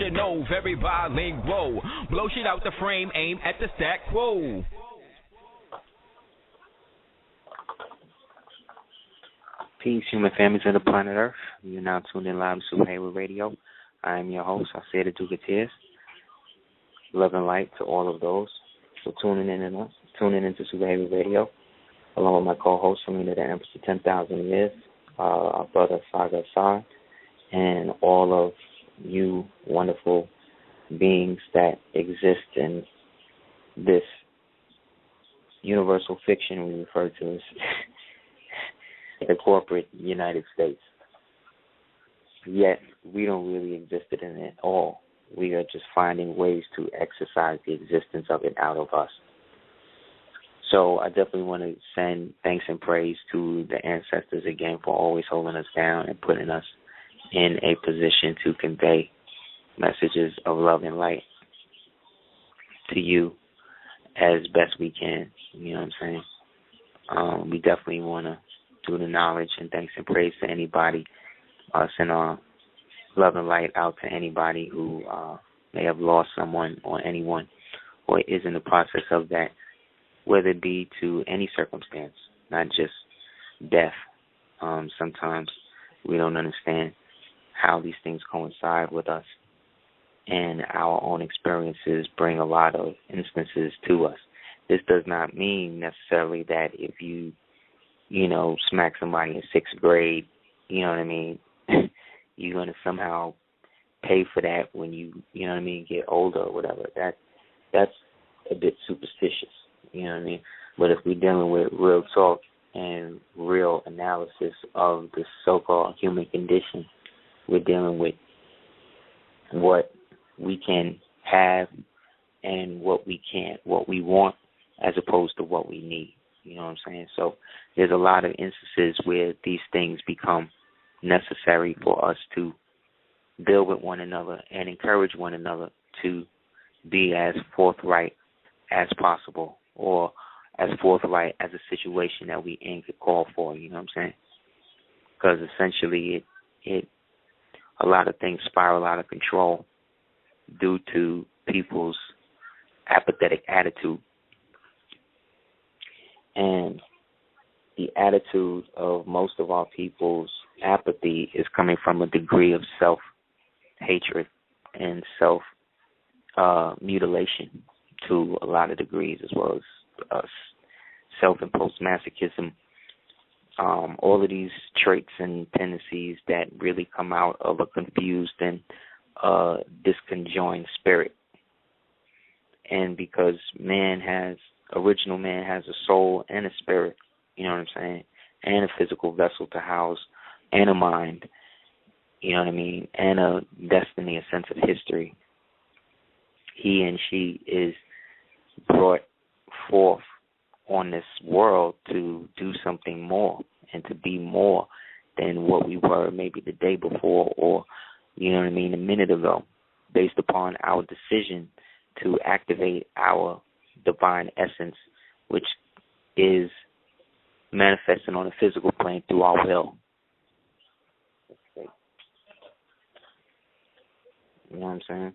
should know, very bilingual. Blow shit out the frame, aim at the stack quo. Peace, human families of the planet Earth. You're now tuned in live to Heru Radio. I am your host, Aseer the Dugateers. Love and light to all of those. So tuning into Super Heru Radio, along with my co-host from the Empress of 10,000 years, our brother Saga Assad, and all of you wonderful beings that exist in this universal fiction we refer to as the corporate United States. Yet we don't really exist in it at all. We are just finding ways to exercise the existence of it out of us. So I definitely want to send thanks and praise to the ancestors again for always holding us down and putting us in a position to convey messages of love and light to you as best we can. You know what I'm saying? We definitely want to do the knowledge and thanks and praise to anybody, send our love and light out to anybody who may have lost someone or anyone or is in the process of that, whether it be to any circumstance, not just death. Sometimes we don't understand how these things coincide with us, and our own experiences bring a lot of instances to us. This does not mean necessarily that if you smack somebody in sixth grade, you know what I mean, you're going to somehow pay for that when you know what I mean, get older or whatever. That's a bit superstitious, you know what I mean? But if we're dealing with real talk and real analysis of the so-called human condition, we're dealing with what we can have and what we can't, what we want as opposed to what we need. You know what I'm saying? So there's a lot of instances where these things become necessary for us to build with one another and encourage one another to be as forthright as possible, or as forthright as a situation that we aim to call for. You know what I'm saying? Because essentially a lot of things spiral out of control due to people's apathetic attitude. And the attitude of most of our people's apathy is coming from a degree of self-hatred and self-mutilation to a lot of degrees, as well as self-imposed masochism. All of these traits and tendencies that really come out of a confused and disconjoined spirit. And because original man has a soul and a spirit, you know what I'm saying, and a physical vessel to house, and a mind, you know what I mean, and a destiny, a sense of history. He and she is brought forth on this world to do something more and to be more than what we were maybe the day before, or, you know what I mean, a minute ago, based upon our decision to activate our divine essence, which is manifesting on a physical plane through our will. You know what I'm saying?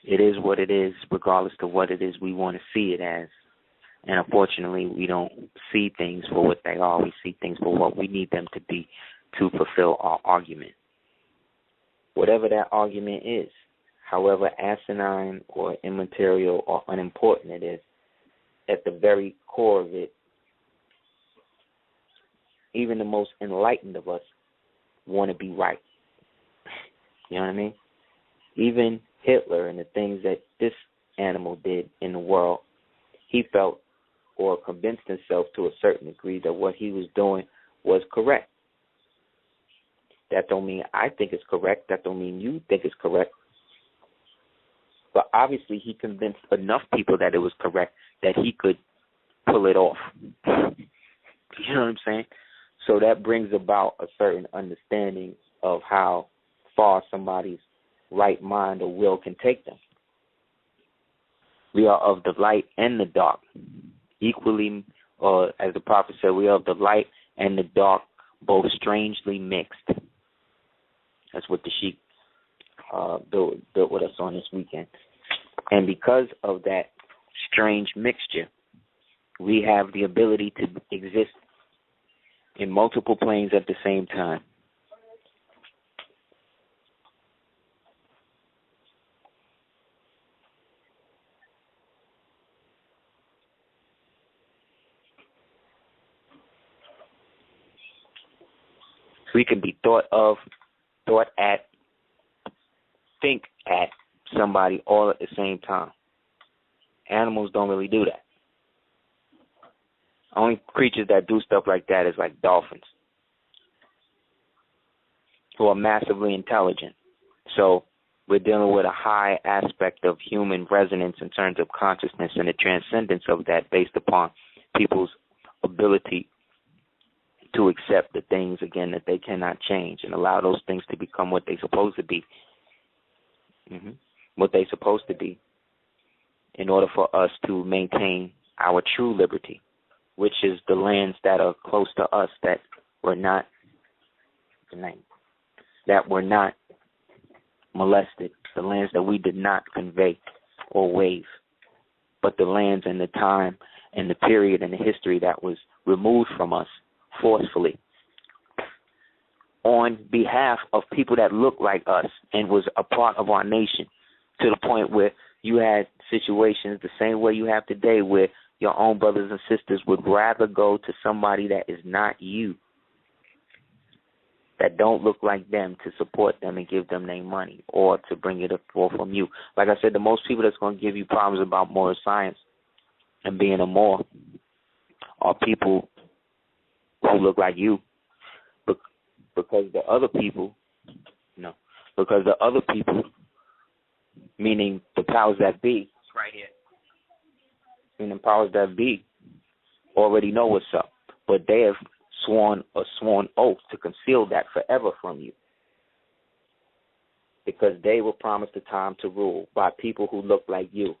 It is what it is, regardless of what it is we want to see it as. And unfortunately, we don't see things for what they are. We see things for what we need them to be to fulfill our argument. Whatever that argument is, however asinine or immaterial or unimportant it is, at the very core of it, even the most enlightened of us want to be right. You know what I mean? Even Hitler and the things that this animal did in the world, he felt or convinced himself to a certain degree that what he was doing was correct. That don't mean I think it's correct. That don't mean you think it's correct. But obviously he convinced enough people that it was correct that he could pull it off. You know what I'm saying? So that brings about a certain understanding of how far somebody's right mind or will can take them. We are of the light and the dark. Equally, or as the prophet said, we are of the light and the dark, both strangely mixed. That's what the Sheik built with us on this weekend. And because of that strange mixture, we have the ability to exist in multiple planes at the same time. We can be thought at, think at somebody all at the same time. Animals don't really do that. Only creatures that do stuff like that is like dolphins, who are massively intelligent. So we're dealing with a high aspect of human resonance in terms of consciousness and the transcendence of that based upon people's ability to accept the things, again, that they cannot change and allow those things to become what they're supposed to be. What they're supposed to be in order for us to maintain our true liberty, which is the lands that are close to us that were not molested, the lands that we did not convey or waive, but the lands and the time and the period and the history that was removed from us forcefully on behalf of people that look like us and was a part of our nation, to the point where you had situations the same way you have today where your own brothers and sisters would rather go to somebody that is not you, that don't look like them, to support them and give them their money or to bring it up from you. Like I said, the most people that's going to give you problems about moral science and being a Moor are people who look like you, because the other people, meaning the powers that be, right here, meaning powers that be, already know what's up, but they have sworn oath to conceal that forever from you, because they were promised a time to rule by people who look like you.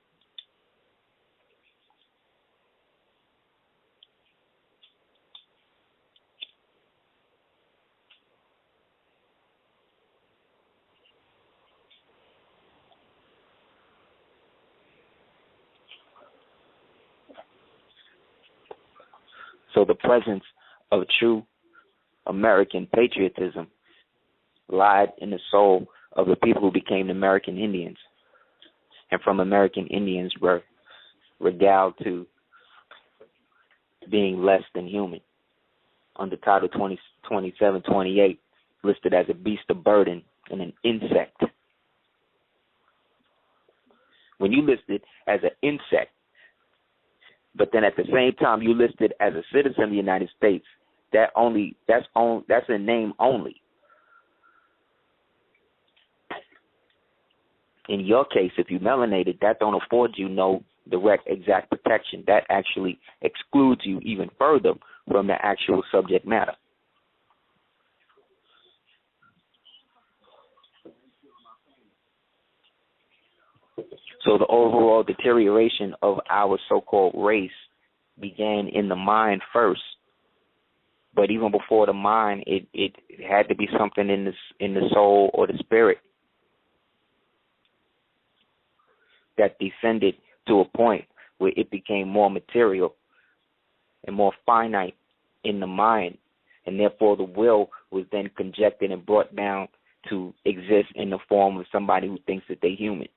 So the presence of true American patriotism lied in the soul of the people who became the American Indians, and from American Indians were regaled to being less than human, under Title 2728, listed as a beast of burden and an insect. When you listed as an insect, but then at the same time you listed as a citizen of the United States, that's a name only. In your case, if you melanated, that don't afford you no direct, exact protection. That actually excludes you even further from the actual subject matter. So the overall deterioration of our so-called race began in the mind first. But even before the mind, it had to be something in the soul or the spirit that descended to a point where it became more material and more finite in the mind, and therefore the will was then conjected and brought down to exist in the form of somebody who thinks that they're human.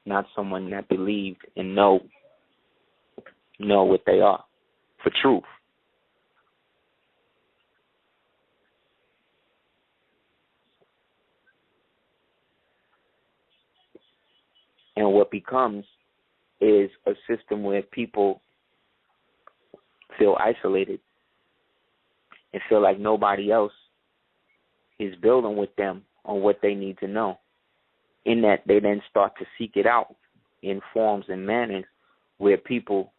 Not someone that believed and know what they are for truth. And what becomes is a system where people feel isolated and feel like nobody else is building with them on what they need to know. In that, they then start to seek it out in forms and manners where people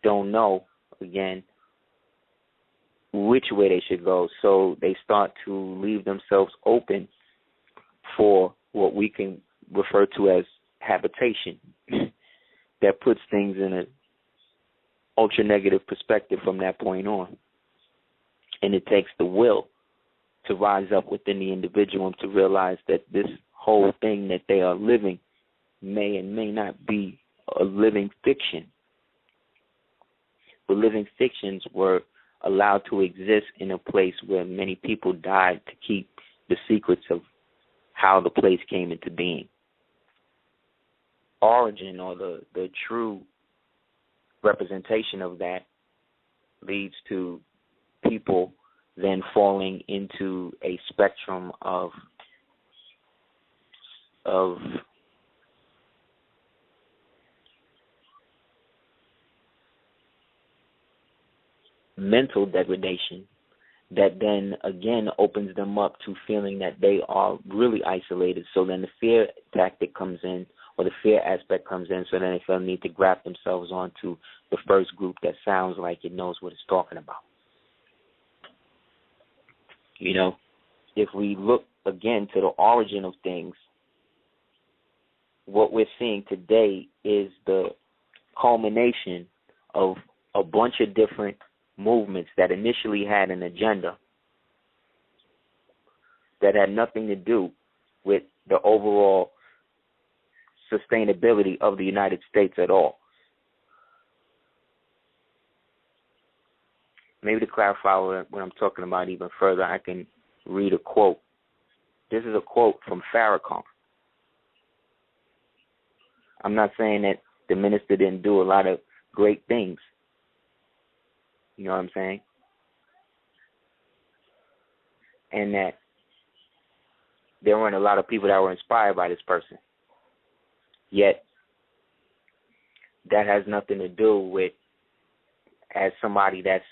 don't know, again, which way they should go. So they start to leave themselves open for what we can refer to as habitation that puts things in ultra negative perspective from that point on. And it takes the will to rise up within the individual and to realize that this whole thing that they are living may and may not be a living fiction. But living fictions were allowed to exist in a place where many people died to keep the secrets of how the place came into being. Origin, or the true representation of that, leads to people then falling into a spectrum of mental degradation that then again opens them up to feeling that they are really isolated. So then the fear tactic comes in, or the fear aspect comes in, so then they feel the need to grab themselves onto the first group that sounds like it knows what it's talking about. You know, if we look again to the origin of things, what we're seeing today is the culmination of a bunch of different movements that initially had an agenda that had nothing to do with the overall sustainability of the United States at all. Maybe to clarify what I'm talking about even further, I can read a quote. This is a quote from Farrakhan. I'm not saying that the minister didn't do a lot of great things. You know what I'm saying? And that there weren't a lot of people that were inspired by this person. Yet, that has nothing to do with, as somebody that's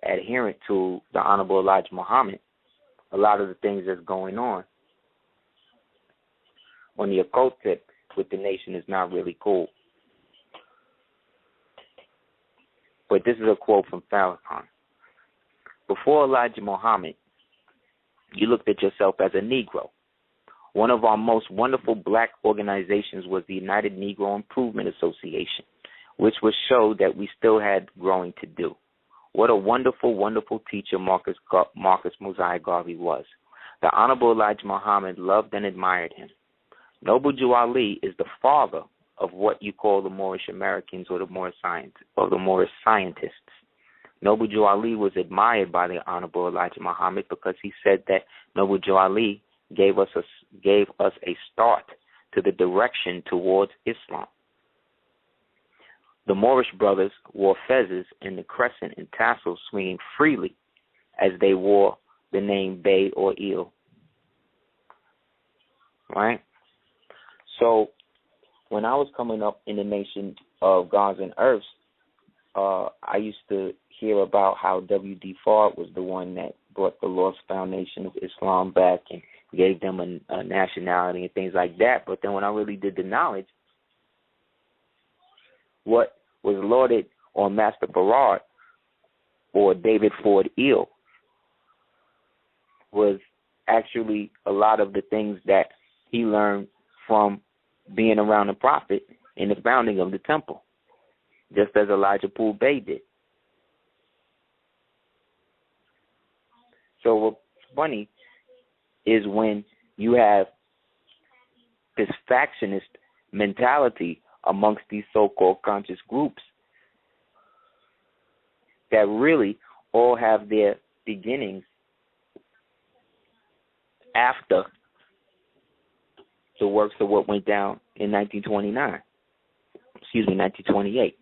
adherent to the Honorable Elijah Muhammad, a lot of the things that's going on the occult tip with the nation is not really cool. But this is a quote from Farrakhan. Before Elijah Muhammad, you looked at yourself as a Negro. One of our most wonderful black organizations was the United Negro Improvement Association, which would show that we still had growing to do. What a wonderful, wonderful teacher Marcus Mosiah Garvey was. The Honorable Elijah Muhammad loved and admired him. Noble Jew Ali is the father of what you call the Moorish Americans or the Moorish scientists. Noble Jew Ali was admired by the Honorable Elijah Muhammad because he said that Noble Jew Ali gave us a start to the direction towards Islam. The Moorish brothers wore fezzes and the crescent and tassels swinging freely as they wore the name Bey or Il. Right? So when I was coming up in the nation of gods and earths, I used to hear about how W.D. Fard was the one that brought the Lost Foundation of Islam back and gave them a nationality and things like that. But then when I really did the knowledge, what was lauded on Master Barard or David Ford Eel was actually a lot of the things that he learned from being around the Prophet in the founding of the temple, just as Elijah Poole Bey did. So what's funny is when you have this factionist mentality amongst these so-called conscious groups that really all have their beginnings after the works of what went down in 1928,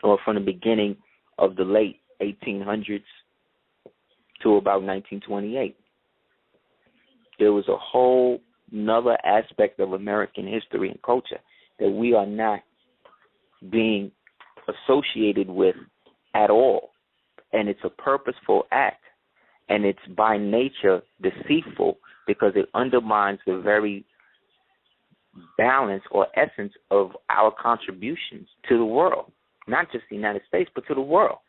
or from the beginning of the late 1800s to about 1928. There was a whole another aspect of American history and culture that we are not being associated with at all. And it's a purposeful act. And it's by nature deceitful because it undermines the very balance or essence of our contributions to the world. Not just the United States, but to the world.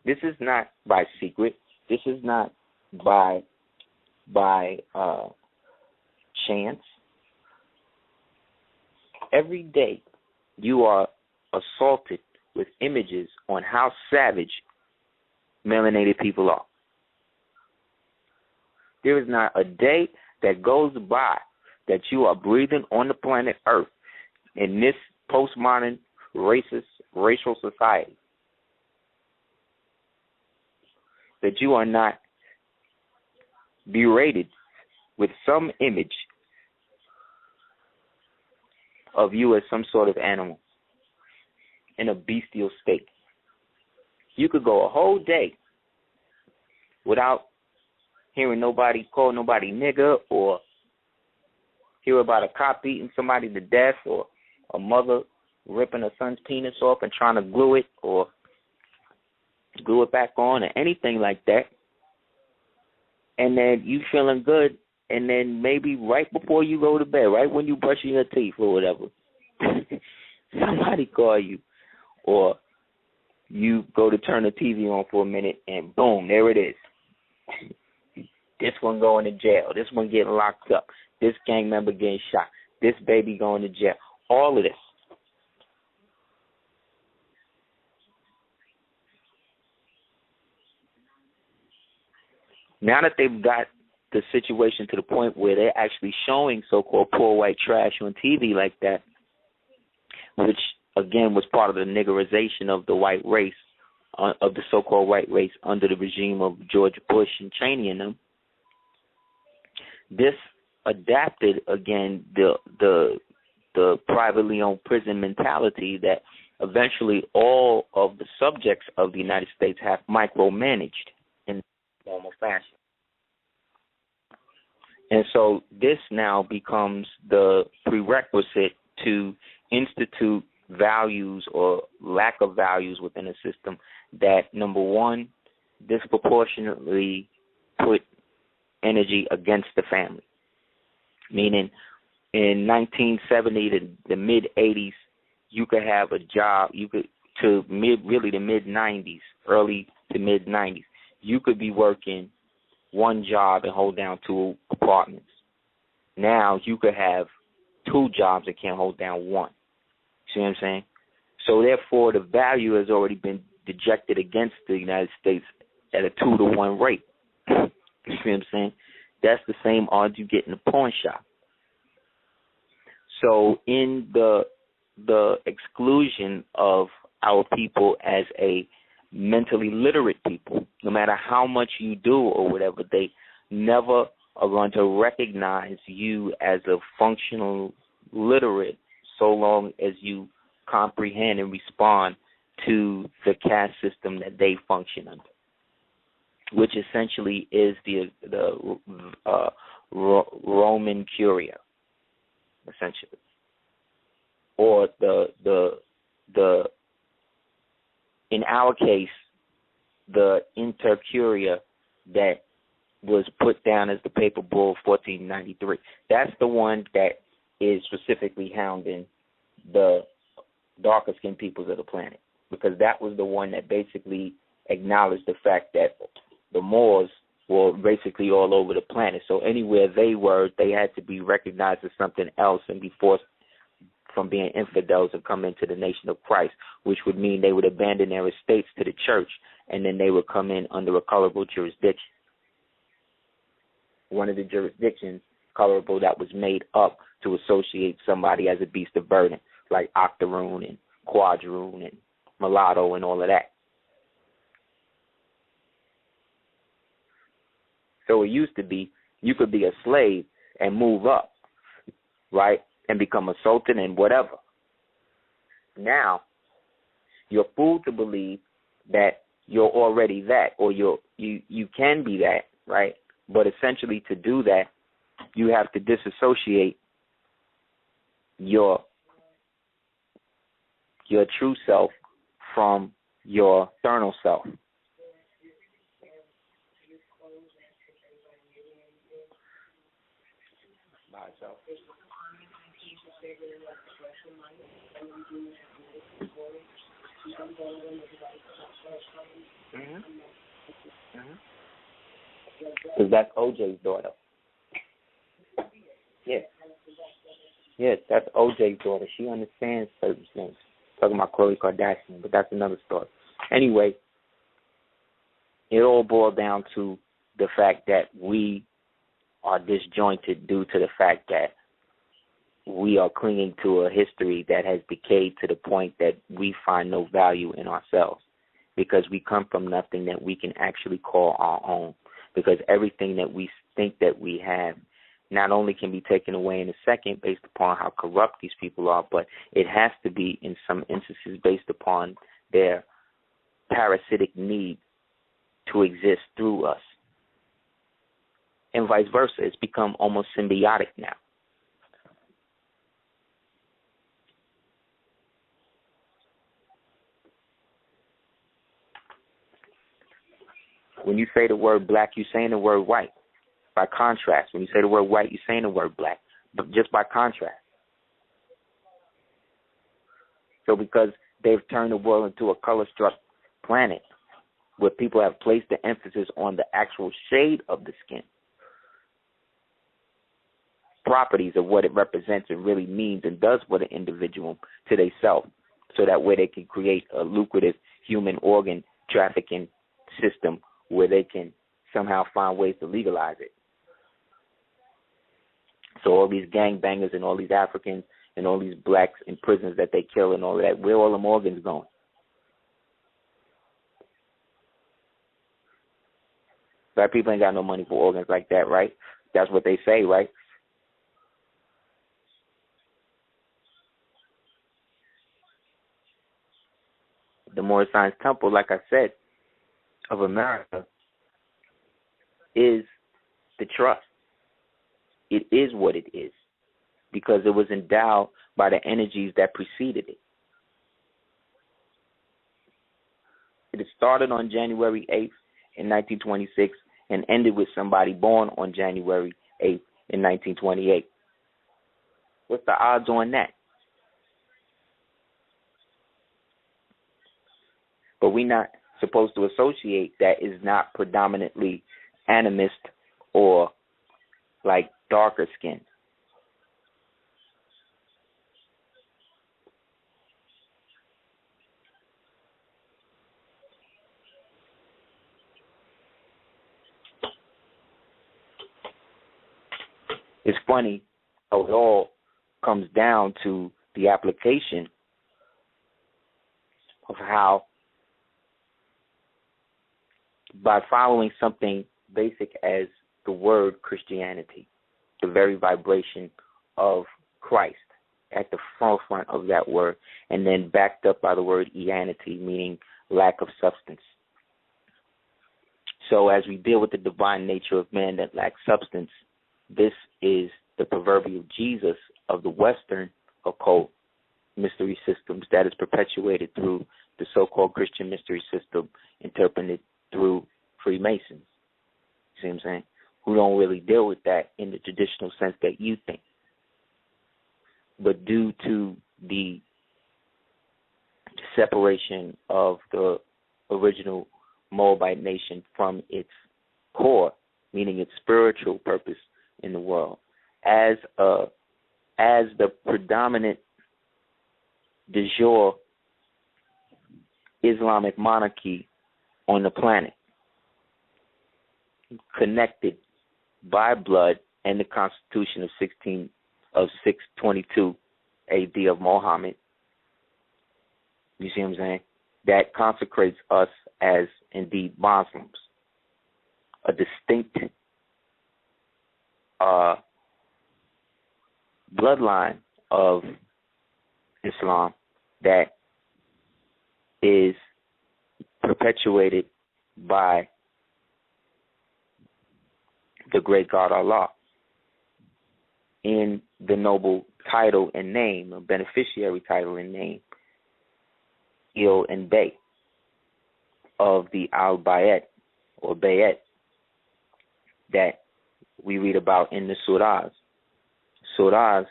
This is not by secret. This is not by chance. Every day you are assaulted with images on how savage melanated people are. There is not a day that goes by that you are breathing on the planet Earth in this postmodern racial society that you are not berated with some image of you as some sort of animal in a bestial state. You could go a whole day without hearing nobody call nobody nigger, or hear about a cop beating somebody to death, or a mother ripping her son's penis off and trying to glue it or glue it back on, or anything like that. And then you feeling good, and then maybe right before you go to bed, right when you brushing your teeth or whatever, somebody call you, or you go to turn the TV on for a minute, and boom, there it is. This one going to jail. This one getting locked up. This gang member getting shot. This baby going to jail. All of this. Now that they've got the situation to the point where they're actually showing so-called poor white trash on TV like that, which, again, was part of the niggerization of the white race, of the so-called white race under the regime of George Bush and Cheney and them, this adapted, again, the privately owned prison mentality that eventually all of the subjects of the United States have micromanaged in normal fashion. And so this now becomes the prerequisite to institute values or lack of values within a system that, number one, disproportionately put energy against the family. Meaning, in 1970 to the mid-'80s, you could have a job, the mid-'90s, early to mid-'90s, you could be working one job and hold down 2 apartments. Now you could have 2 jobs and can't hold down 1. See what I'm saying? So therefore, the value has already been dejected against the United States at a 2-to-1 rate. You see what I'm saying? That's the same odds you get in a pawn shop. So in the exclusion of our people as a mentally literate people, no matter how much you do or whatever, they never are going to recognize you as a functional literate so long as you comprehend and respond to the caste system that they function under, which essentially is the Roman Curia, essentially, or the in our case, the Intercuria that was put down as the Papal Bull of 1493. That's the one that is specifically hounding the darker skinned peoples of the planet, because that was the one that basically acknowledged the fact that the Moors were basically all over the planet. So anywhere they were, they had to be recognized as something else and be forced from being infidels and come into the nation of Christ, which would mean they would abandon their estates to the church, and then they would come in under a colorable jurisdiction. One of the jurisdictions, colorable, that was made up to associate somebody as a beast of burden, like octoroon and quadroon and mulatto and all of that. So it used to be you could be a slave and move up, right, and become a sultan and whatever. Now, you're fooled to believe that you're already that, or you can be that, right? But essentially, to do that, you have to disassociate your true self from your external self. Because that's OJ's daughter. Yeah. Yeah, that's OJ's daughter. She understands certain things. Talking about Khloe Kardashian, but that's another story. Anyway, it all boiled down to the fact that we are disjointed due to the fact that we are clinging to a history that has decayed to the point that we find no value in ourselves, because we come from nothing that we can actually call our own, because everything that we think that we have not only can be taken away in a second based upon how corrupt these people are, but it has to be in some instances based upon their parasitic need to exist through us. And vice versa. It's become almost symbiotic now. When you say the word black, you're saying the word white. By contrast, when you say the word white, you're saying the word black, but just by contrast. So because they've turned the world into a color-struck planet where people have placed the emphasis on the actual shade of the skin, properties of what it represents and really means and does for the individual to themselves, so that way they can create a lucrative human organ trafficking system where they can somehow find ways to legalize it. So all these gangbangers and all these Africans and all these blacks in prisons that they kill and all of that, where all them organs going? Black people ain't got no money for organs like that, right? That's what they say, right? The Moorish Science Temple, like I said, of America is the trust. It is what it is because it was endowed by the energies that preceded it. It started on January 8th in 1926 and ended with somebody born on January 8th in 1928. What's the odds on that? But we're not supposed to associate that is not predominantly animist or like darker skin. It's funny how it all comes down to the application of how, by following something basic as the word Christianity, the very vibration of Christ at the forefront of that word, and then backed up by the word Ianity, meaning lack of substance. So as we deal with the divine nature of man that lacks substance, this is the proverbial Jesus of the Western occult mystery systems that is perpetuated through the so-called Christian mystery system interpreted through Freemasons. See what I'm saying? Who don't really deal with that in the traditional sense that you think. But due to the separation of the original Moabite nation from its core, meaning its spiritual purpose in the world, as the predominant de jure Islamic monarchy on the planet, connected by blood and the Constitution of 622 AD of Muhammad. You see what I'm saying? That consecrates us as indeed Muslims, a distinct bloodline of Islam that is perpetuated by the great God Allah in the noble title and name, a beneficiary title and name, Il and Bay of the Al-Bayat or Bayat that we read about in the surahs. Surahs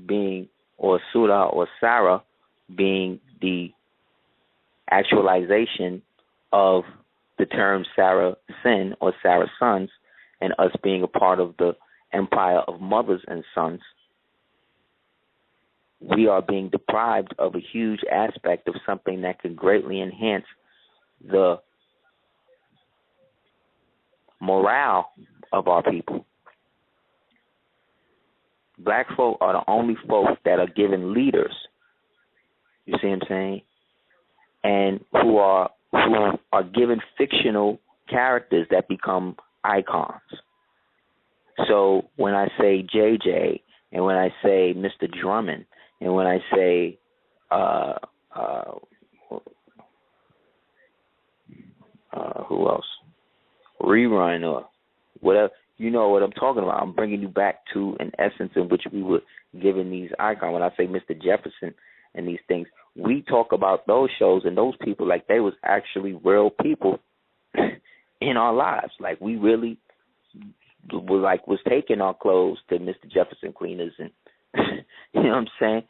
being, or surah or Sarah being the actualization of the term Sarah sin or Sarah sons, and us being a part of the empire of mothers and sons, we are being deprived of a huge aspect of something that could greatly enhance the morale of our people. Black folk are the only folk that are given leaders, you see what I'm saying, and who are given fictional characters that become icons. So when I say JJ, and when I say Mr. Drummond, and when I say who else? Rerun or whatever, you know what I'm talking about. I'm bringing you back to an essence in which we were given these icons. When I say Mr. Jefferson and these things, we talk about those shows and those people like they was actually real people in our lives. Like we really was taking our clothes to Mr. Jefferson cleaners and you know what I'm saying?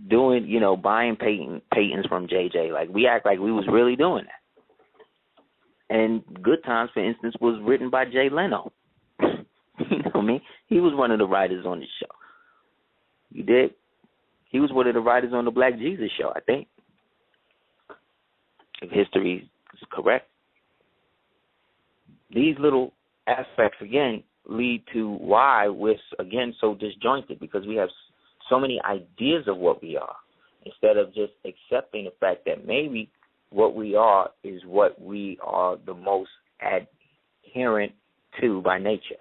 Doing, buying Peytons from JJ. Like we act like we was really doing that. And Good Times, for instance, was written by Jay Leno. You know what I mean? He was one of the writers on the show. You did? He was one of the writers on the Black Jesus show, I think. If history is correct. These little aspects, again, lead to why we're, again, so disjointed, because we have so many ideas of what we are, instead of just accepting the fact that maybe what we are is what we are the most adherent to by nature.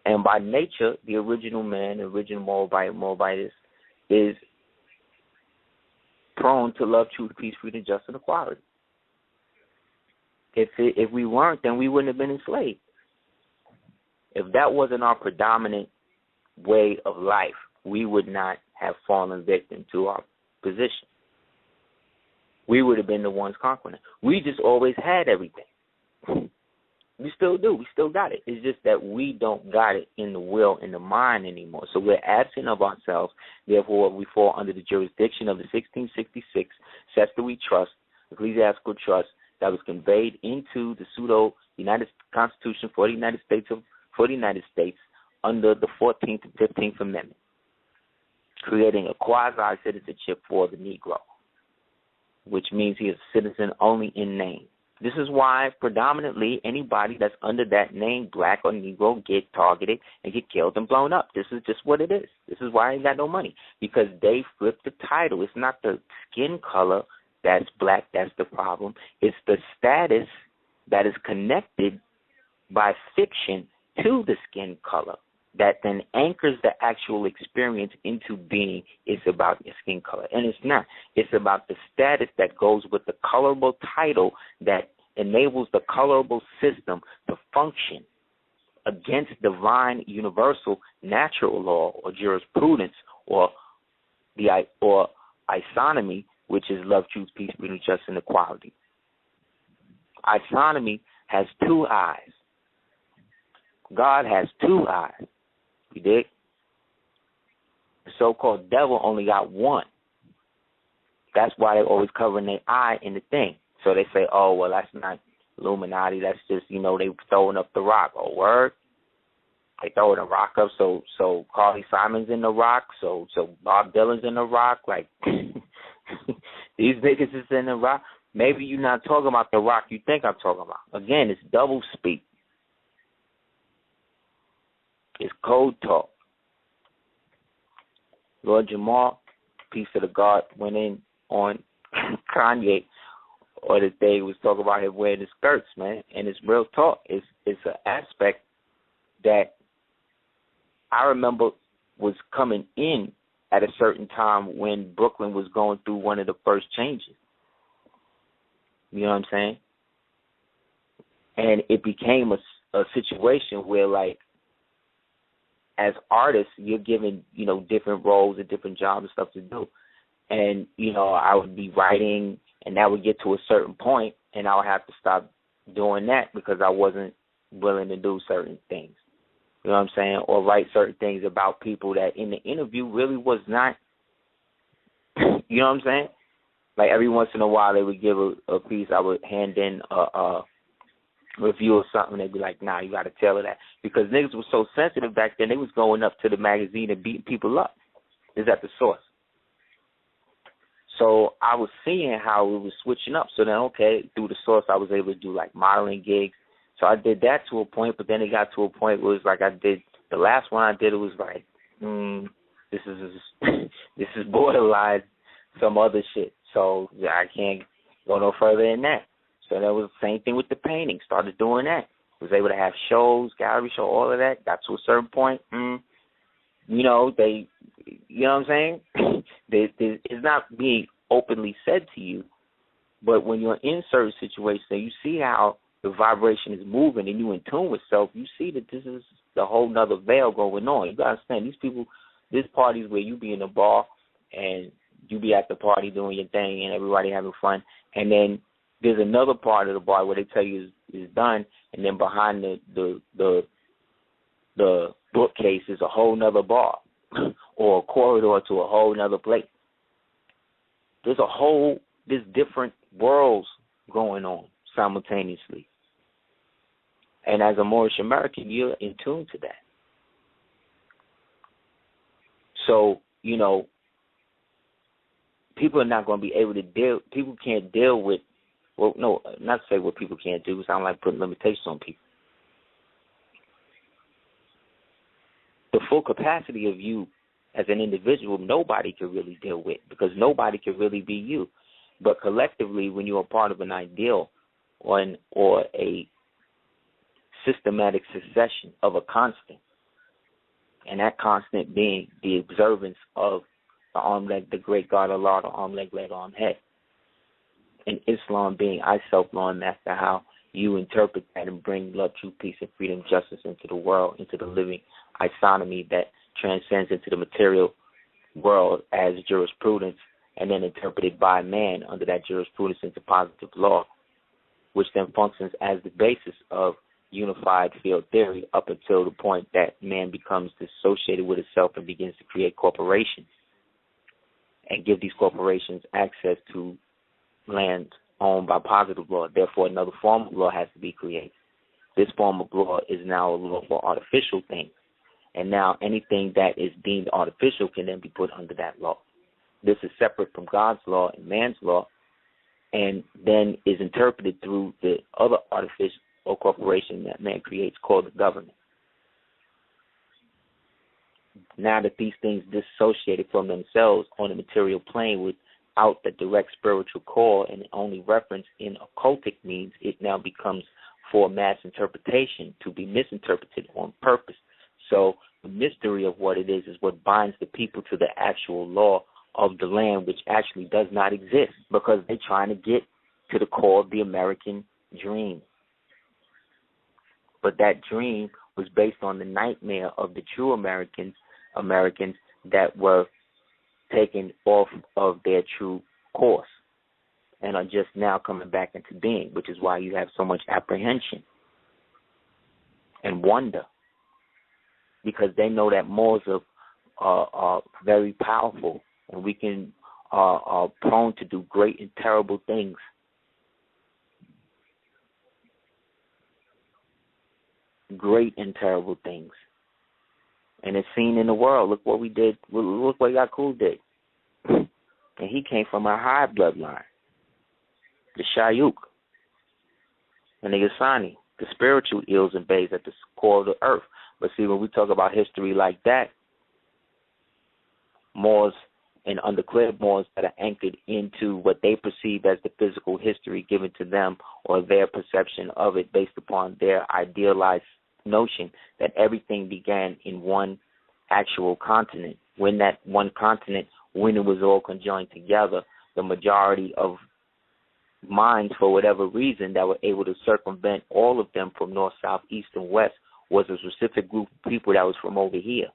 And by nature, the original man, the original Moabite is prone to love, truth, peace, freedom, justice, and equality. If we weren't, then we wouldn't have been enslaved. If that wasn't our predominant way of life, we would not have fallen victim to our position. We would have been the ones conquering it. We just always had everything. We still do. We still got it. It's just that we don't got it in the will, in the mind anymore. So we're absent of ourselves. Therefore, we fall under the jurisdiction of the 1666 Cestui Trust, ecclesiastical trust, that was conveyed into the pseudo-United Constitution for the United States under the 14th and 15th Amendment, creating a quasi-citizenship for the Negro, which means he is a citizen only in name. This is why predominantly anybody that's under that name, black or Negro, get targeted and get killed and blown up. This is just what it is. This is why I ain't got no money, because they flipped the title. It's not the skin color that's black that's the problem. It's the status that is connected by fiction to the skin color that then anchors the actual experience into being. It's about your skin color. And it's not. It's about the status that goes with the colorable title that enables the colorable system to function against divine, universal, natural law or jurisprudence or isonomy, which is love, truth, peace, freedom, justice, and equality. Isonomy has two eyes. God has two eyes. You dig? The so-called devil only got one. That's why they're always covering their eye in the thing. So they say, oh, well, that's not Illuminati. That's just, they throwing up the rock. Oh, word? They throwing the rock up, so Carly Simon's in the rock, so Bob Dylan's in the rock. Like, these niggas is in the rock. Maybe you're not talking about the rock you think I'm talking about. Again, it's double speak. It's code talk. Lord Jamal, peace of the God, went in on Kanye or the day was talking about him wearing the skirts, man. And it's real talk. It's an aspect that I remember was coming in at a certain time when Brooklyn was going through one of the first changes. You know what I'm saying? And it became a situation where, like, as artists, you're given, different roles and different jobs and stuff to do. And, I would be writing, and that would get to a certain point, and I would have to stop doing that because I wasn't willing to do certain things. You know what I'm saying? Or write certain things about people that in the interview really was not, you know what I'm saying? Like every once in a while they would give a piece, I would hand in review or something, they'd be like, nah, you got to tell her that. Because niggas was so sensitive back then, they was going up to the magazine and beating people up. Is at the source. So I was seeing how it was switching up. So then, okay, through the source, I was able to do like modeling gigs. So I did that to a point, but then it got to a point where it was like I did, the last one I did, it was like, this is borderline some other shit. So yeah, I can't go no further than that. So that was the same thing with the painting. Started doing that. Was able to have shows, gallery show, all of that. Got to a certain point. You know, you know what I'm saying? It's not being openly said to you, but when you're in certain situations and you see how the vibration is moving and you in tune with self, you see that this is the whole nother veil going on. You got to understand, these people, this party's where you be in a bar and you be at the party doing your thing and everybody having fun, and then there's another part of the bar where they tell you is done, and then behind the bookcase is a whole nother bar or a corridor to a whole nother place. There's different worlds going on simultaneously. And as a Moorish American, you're in tune to that. So, you know, people are not going to be able to people can't deal with, well, no, not to say what people can't do, because I don't like putting limitations on people. The full capacity of you as an individual, nobody can really deal with, because nobody can really be you. But collectively, when you're a part of an ideal or a systematic succession of a constant, and that constant being the observance of the arm leg, the great God Allah, the arm leg, leg, arm, head, and Islam being I self law and master, how you interpret that and bring love, truth, peace, and freedom, justice into the world, into the living isonomy that transcends into the material world as jurisprudence, and then interpreted by man under that jurisprudence into positive law, which then functions as the basis of unified field theory up until the point that man becomes dissociated with itself and begins to create corporations and give these corporations access to land owned by positive law. Therefore, another form of law has to be created. This form of law is now a law for artificial things. And now anything that is deemed artificial can then be put under that law. This is separate from God's law and man's law, and then is interpreted through the other artificial or corporation that man creates called the government. Now that these things dissociated from themselves on the material plane without the direct spiritual core and only reference in occultic means, it now becomes for mass interpretation to be misinterpreted on purpose. So the mystery of what it is what binds the people to the actual law of the land, which actually does not exist, because they're trying to get to the core of the American dream. But that dream was based on the nightmare of the true Americans that were taken off of their true course and are just now coming back into being, which is why you have so much apprehension and wonder, because they know that Moors are very powerful, and we are prone to do great and terrible things. Great and terrible things. And it's seen in the world. Look what we did. Look what Yakub did. And he came from a high bloodline. The Shayuk and the Yasani, the spiritual ills and bays at the core of the earth. But see, when we talk about history like that, Moors and undeclared Moors that are anchored into what they perceive as the physical history given to them, or their perception of it based upon their idealized notion that everything began in one actual continent. When that one continent, when it was all conjoined together, the majority of minds, for whatever reason, that were able to circumvent all of them from north, south, east, and west was a specific group of people that was from over here.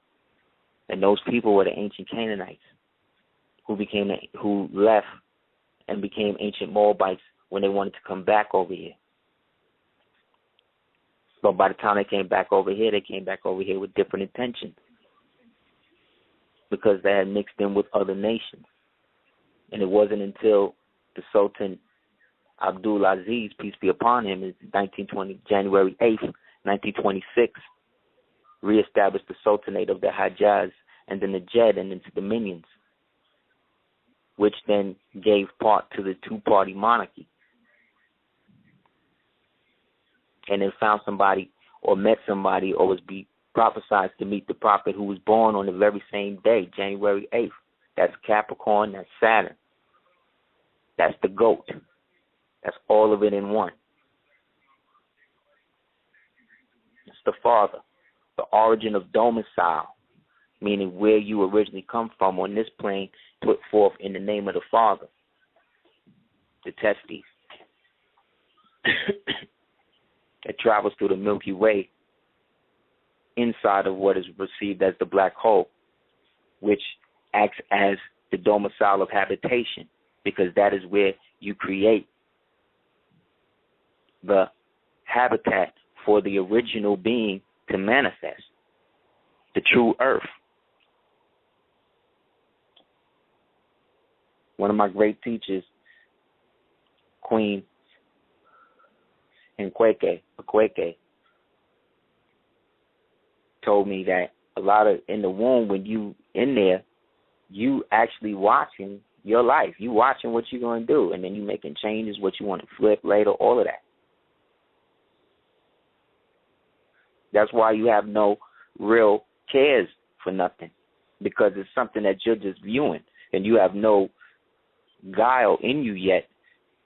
And those people were the ancient Canaanites who left and became ancient Moabites when they wanted to come back over here. But by the time they came back over here with different intentions, because they had mixed in with other nations. And it wasn't until the Sultan Abdul Aziz, peace be upon him, in January 8th, 1926, reestablished the Sultanate of the Hijaz and the Najd and its dominions, which then gave part to the two-party monarchy. And then found somebody or met somebody or was prophesied to meet the prophet who was born on the very same day, January 8th. That's Capricorn, that's Saturn. That's the goat. That's all of it in one. It's the father. The origin of domicile, meaning where you originally come from on this plane, put forth in the name of the Father. The testes. It travels through the Milky Way inside of what is perceived as the black hole, which acts as the domicile of habitation, because that is where you create the habitat for the original being to manifest, the true earth. One of my great teachers, Queen Nkweke, told me that a lot of, in the womb, when you in there, you actually watching your life. You watching what you're going to do, and then you making changes, what you want to flip later, all of that. That's why you have no real cares for nothing, because it's something that you're just viewing, and you have no guile in you yet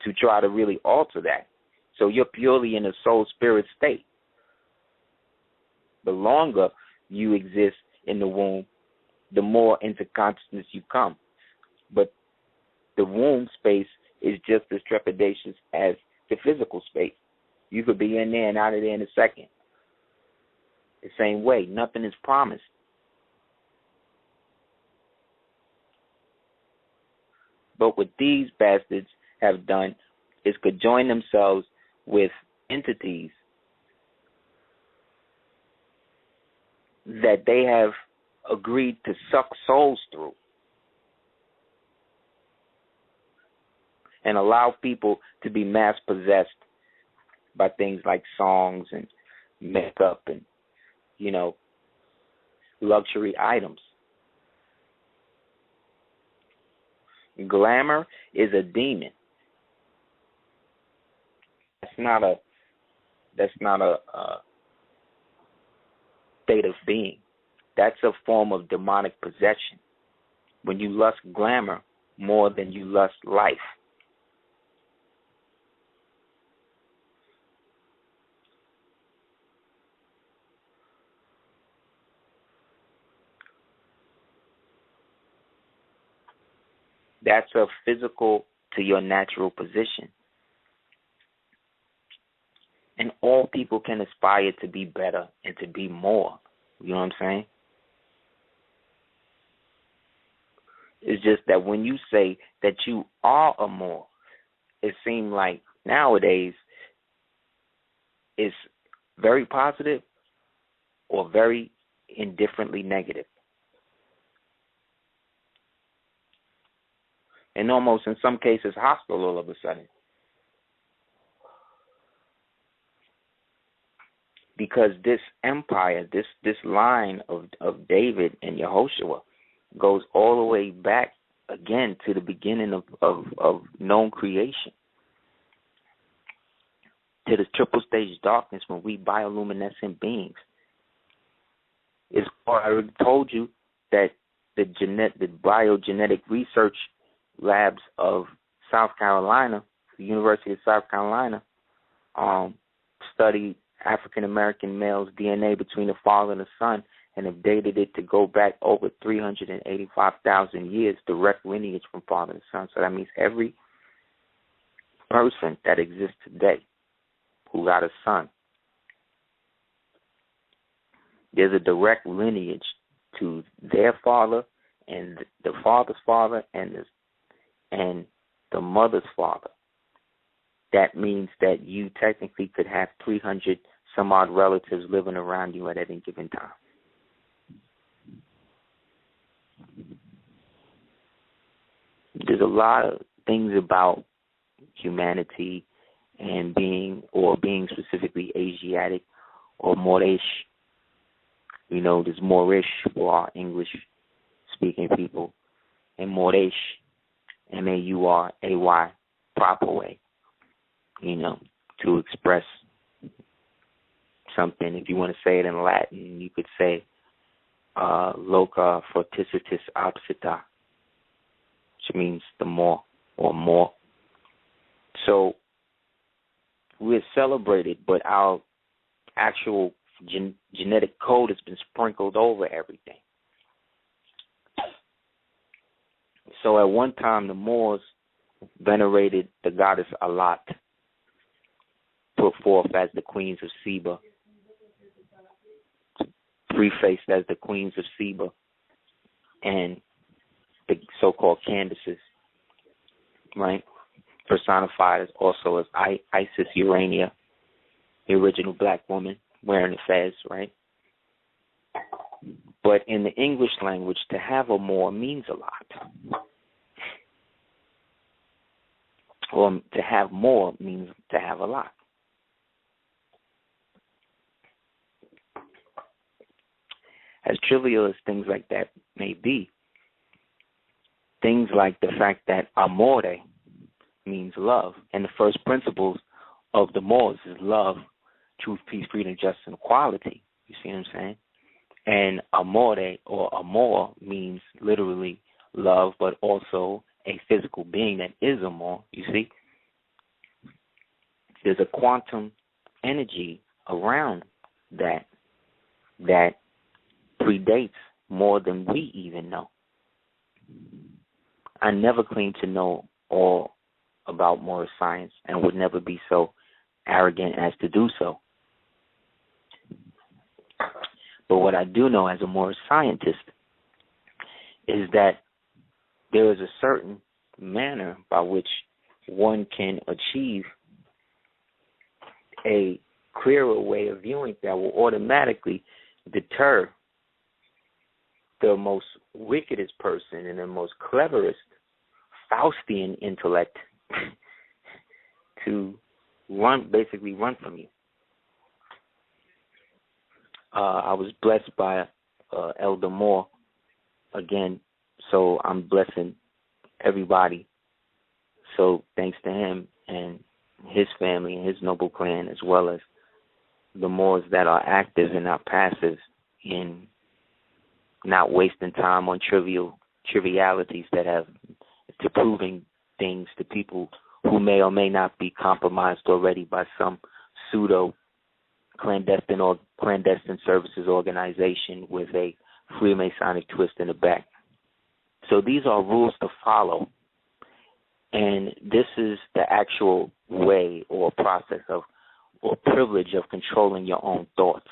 to try to really alter that. So you're purely in a soul spirit state. The longer you exist in the womb, the more into consciousness you come. But the womb space is just as trepidatious as the physical space. You could be in there and out of there in a second. The same way, nothing is promised. But what these bastards have done is conjoin themselves with entities that they have agreed to suck souls through and allow people to be mass possessed by things like songs and makeup and, you know, luxury items. Glamour is a demon. That's not a state of being. That's a form of demonic possession. When you lust glamour more than you lust life. That's a physical to your natural position. And all people can aspire to be better and to be more. You know what I'm saying? It's just that when you say that you are a more, it seems like nowadays it's very positive or very indifferently negative. And almost in some cases hostile all of a sudden. Because this empire, this line of David and Yehoshua goes all the way back again to the beginning of known creation. To the triple stage darkness when we bioluminescent beings. I already told you that the biogenetic research labs of South Carolina, the University of South Carolina, studied African-American males' DNA between the father and the son and have dated it to go back over 385,000 years, direct lineage from father to son. So that means every person that exists today who got a son, there's a direct lineage to their father and the father's father and the mother's father. That means that you technically could have 300 some odd relatives living around you at any given time. There's a lot of things about humanity and being specifically Asiatic or Moorish. There's Moorish for our English-speaking people, and Moorish, Mauray, proper way, to express something. If you want to say it in Latin, you could say loca forticitis obsita, which means the more or more. So we're celebrated, but our actual genetic code has been sprinkled over everything. So at one time, the Moors venerated the goddess Alat, put forth as the queens of Seba, prefaced as the queens of Seba, and the so-called Candaces, right? Personified as also as Isis Urania, the original black woman wearing the fez, right? But in the English language, to have a Moor means a lot. Or to have more means to have a lot. As trivial as things like that may be, things like the fact that amore means love, and the first principles of the Moors is love, truth, peace, freedom, justice, and equality. You see what I'm saying? And amore or amor means literally love, but also a physical being that is amor. You see? There's a quantum energy around that predates more than we even know. I never claim to know all about Moorish science and would never be so arrogant as to do so. But what I do know as a Moorish scientist is that there is a certain manner by which one can achieve a clearer way of viewing that will automatically deter the most wickedest person and the most cleverest Faustian intellect to run from you. I was blessed by Elder Moore again, so I'm blessing everybody. So thanks to him and his family and his noble clan, as well as the Moors that are active and not passive in not wasting time on trivialities that have to proving things to people who may or may not be compromised already by some pseudo clandestine services organization with a Freemasonic twist in the back. So these are rules to follow, and this is the actual way or process of or privilege of controlling your own thoughts.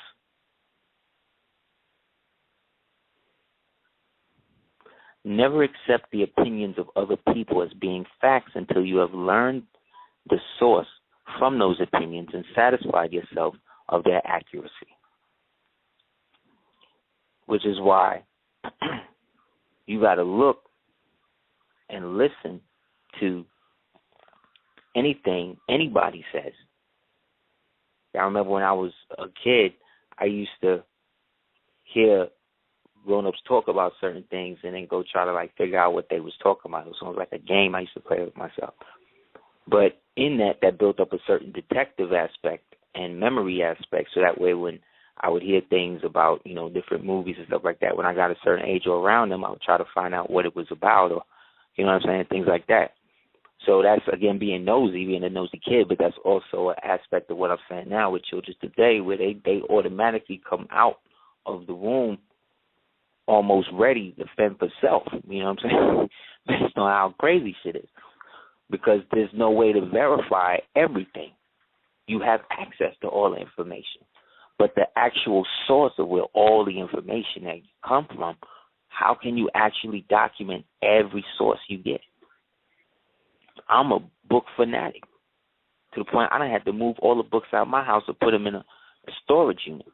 Never accept the opinions of other people as being facts until you have learned the source from those opinions and satisfied yourself of their accuracy. Which is why you got to look and listen to anything anybody says. I remember when I was a kid, I used to hear grown-ups talk about certain things and then go try to figure out what they was talking about. It was almost like a game I used to play with myself. But in that built up a certain detective aspect and memory aspect, so that way when I would hear things about, different movies and stuff like that, when I got a certain age or around them, I would try to find out what it was about or, things like that. So that's, again, being a nosy kid, but that's also an aspect of what I'm saying now with children today, where they automatically come out of the womb almost ready to fend for self, based on how crazy shit is. Because there's no way to verify everything. You have access to all the information. But the actual source of where all the information that you come from, how can you actually document every source you get? I'm a book fanatic to the point I done had to move all the books out of my house and put them in a storage unit.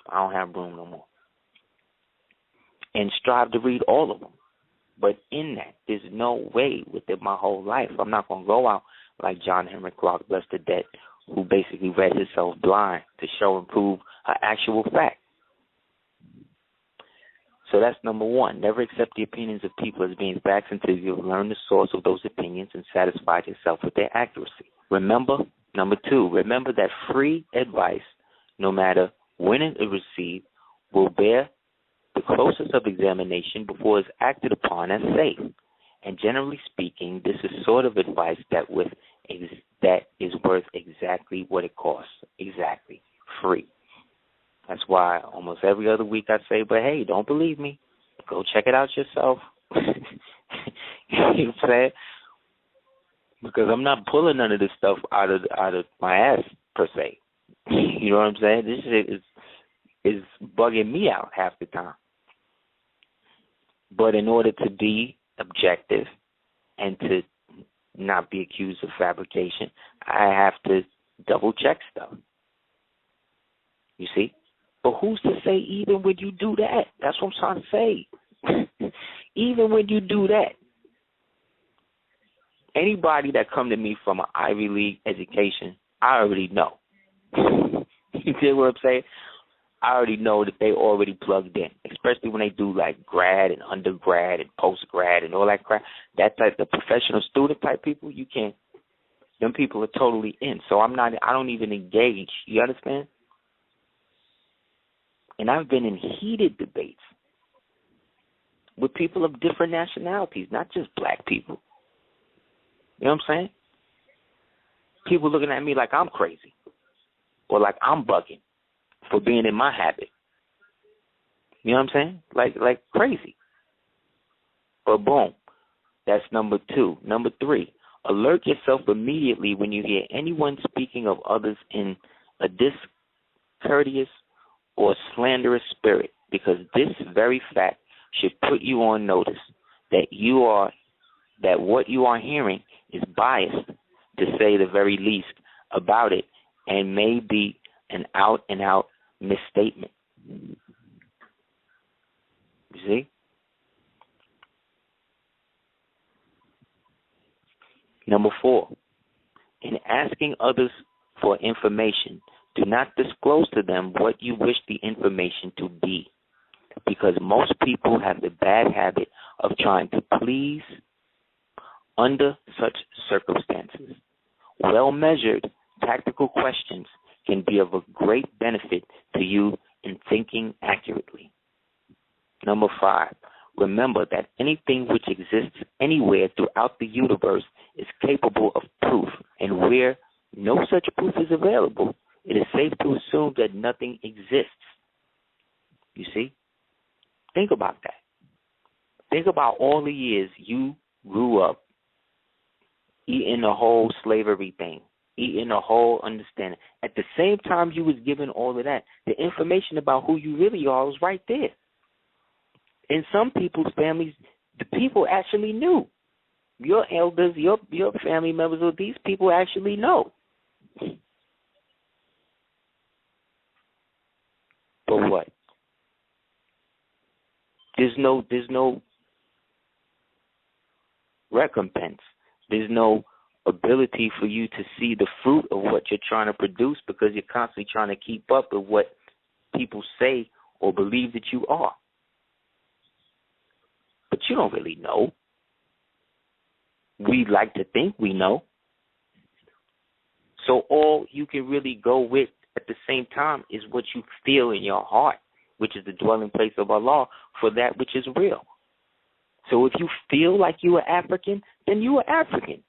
I don't have room no more. And strive to read all of them. But in that, there's no way within my whole life I'm not going to go out like John Henrik Clark, bless the dead, who basically read himself blind to show and prove an actual fact. So that's number one. Never accept the opinions of people as being facts until you've learned the source of those opinions and satisfied yourself with their accuracy. Remember, number two, remember that free advice, no matter when it is received, will bear the closest of examination before it's acted upon as safe. And generally speaking, this is sort of advice that is worth exactly what it costs. Exactly. Free. That's why almost every other week I say, but hey, don't believe me. Go check it out yourself. You know what I'm saying? Because I'm not pulling none of this stuff out of my ass, per se. You know what I'm saying? This shit is bugging me out half the time. But in order to be objective and to not be accused of fabrication, I have to double check stuff. You see? But who's to say even when you do that? That's what I'm trying to say. Even when you do that, anybody that come to me from an Ivy League education, I already know. You get what I'm saying? I already know that they already plugged in, especially when they do like grad and undergrad and post-grad and all that crap. That type of professional student type people, you can't. Them people are totally in. So I don't even engage. You understand? And I've been in heated debates with people of different nationalities, not just black people. You know what I'm saying? People looking at me like I'm crazy or like I'm bugging for being in my habit. You know what I'm saying? Like crazy. But boom, that's number two. Number three, alert yourself immediately when you hear anyone speaking of others in a discourteous or slanderous spirit, because this very fact should put you on notice that what you are hearing is biased, to say the very least, about it, and may be an out-and-out misstatement. You see? Number 4, in asking others for information, do not disclose to them what you wish the information to be, because most people have the bad habit of trying to please under such circumstances. Well-measured, tactical questions can be of a great benefit to you in thinking accurately. Number 5, remember that anything which exists anywhere throughout the universe is capable of proof, and where no such proof is available, it is safe to assume that nothing exists. You see? Think about that. Think about all the years you grew up eating the whole slavery thing, eating the whole understanding. At the same time you was given all of that, the information about who you really are was right there. In some people's families, the people actually knew. Your elders, your family members, or these people actually know. But what? There's no recompense. There's no ability for you to see the fruit of what you're trying to produce, because you're constantly trying to keep up with what people say or believe that you are. But you don't really know. We like to think we know. So all you can really go with at the same time is what you feel in your heart, which is the dwelling place of Allah, for that which is real. So if you feel like you are African, then you are African.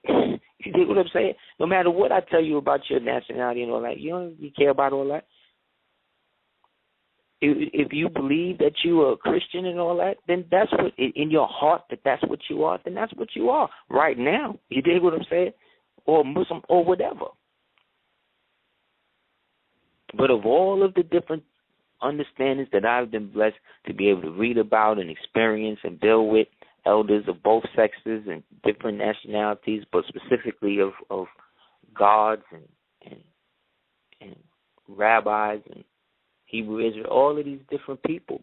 You dig what I'm saying? No matter what I tell you about your nationality and all that, you care about all that. If you believe that you are a Christian and all that, then that's what, in your heart, that's what you are, then that's what you are right now. You dig what I'm saying? Or Muslim or whatever. But of all of the different understandings that I've been blessed to be able to read about and experience and build with elders of both sexes and different nationalities, but specifically of gods and rabbis and Hebrew Israel, all of these different people.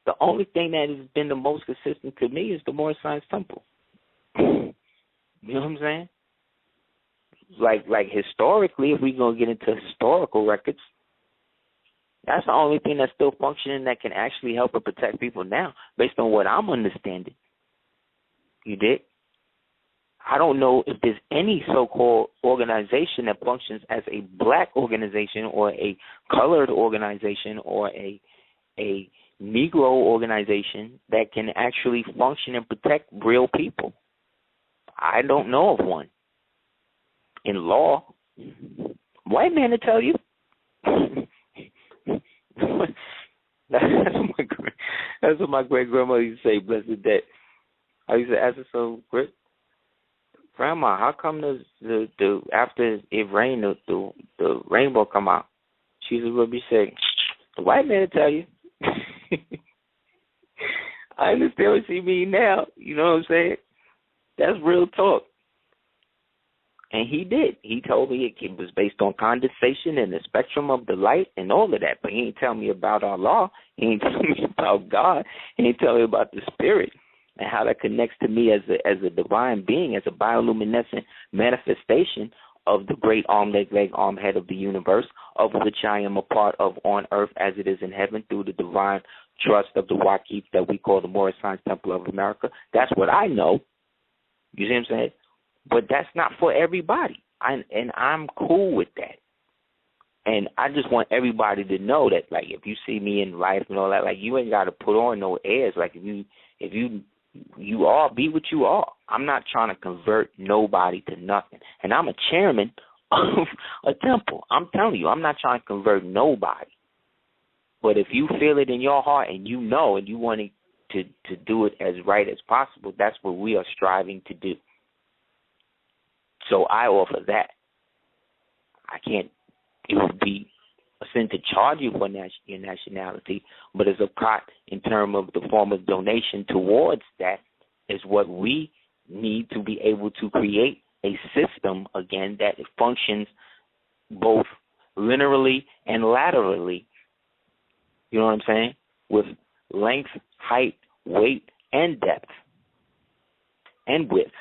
The only thing that has been the most consistent to me is the Moorish Science Temple. You know what I'm saying? Like historically, if we're going to get into historical records, that's the only thing that's still functioning that can actually help and protect people now, based on what I'm understanding. You did? I don't know if there's any so-called organization that functions as a black organization or a colored organization or a Negro organization that can actually function and protect real people. I don't know of one. In law, white man to tell you. That's what my great grandmother used to say, blessed day. I used to ask her, so, Grandma, how come the after it rained, the rainbow come out? She would be saying, the white man to tell you. I understand what she mean now. You know what I'm saying? That's real talk. And he did. He told me it was based on condensation and the spectrum of the light and all of that. But he ain't tell me about Allah. He ain't tell me about God. He ain't tell me about the spirit and how that connects to me as a divine being, as a bioluminescent manifestation of the great arm, leg, arm, head of the universe, of which I am a part of on earth as it is in heaven through the divine trust of the Waqif that we call the Moorish Science Temple of America. That's what I know. You see what I'm saying? But that's not for everybody. I'm cool with that. And I just want everybody to know that, like, if you see me in life and all that, like, you ain't got to put on no airs. Like, if you are, be what you are. I'm not trying to convert nobody to nothing. And I'm a chairman of a temple. I'm telling you, I'm not trying to convert nobody. But if you feel it in your heart and you know and you want to do it as right as possible, that's what we are striving to do. So I offer that. It would be a sin to charge you for your nationality, but as a pot in terms of the form of donation towards that is what we need to be able to create a system, again, that functions both linearly and laterally. You know what I'm saying? With length, height, weight, and depth, and width.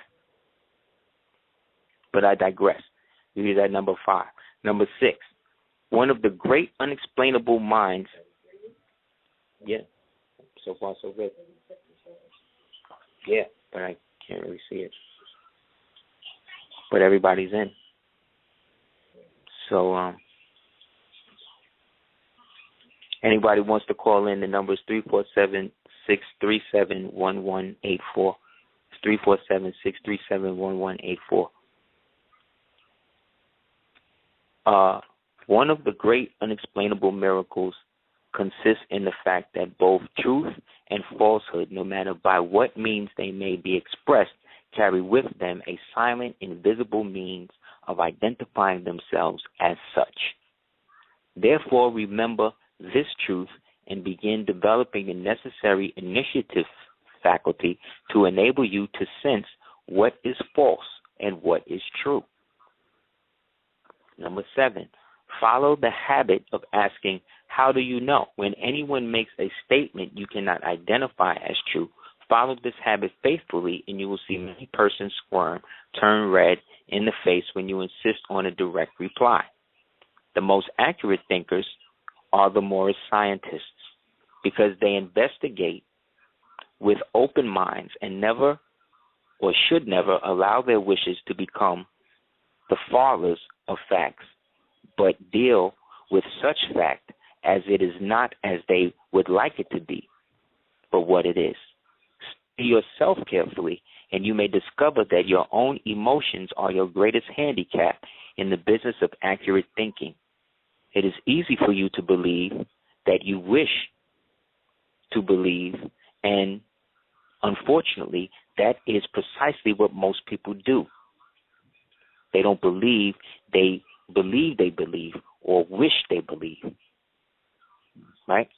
But I digress. Here's at number 5. Number 6, one of the great unexplainable minds. Yeah, so far so good. Yeah, but I can't really see it. But everybody's in. So, anybody wants to call in, the number is 347-637-1184. It's 347-637-1184. One of the great unexplainable miracles consists in the fact that both truth and falsehood, no matter by what means they may be expressed, carry with them a silent, invisible means of identifying themselves as such. Therefore, remember this truth and begin developing the necessary initiative faculty to enable you to sense what is false and what is true. Number 7, follow the habit of asking, how do you know? When anyone makes a statement you cannot identify as true, follow this habit faithfully and you will see many persons squirm, turn red in the face when you insist on a direct reply. The most accurate thinkers are the Moorish scientists because they investigate with open minds and never or should never allow their wishes to become the fathers of facts, but deal with such fact as it is not as they would like it to be, but what it is. Study yourself carefully, and you may discover that your own emotions are your greatest handicap in the business of accurate thinking. It is easy for you to believe that you wish to believe, and unfortunately, that is precisely what most people do. They don't believe, they believe, or wish they believe. Right?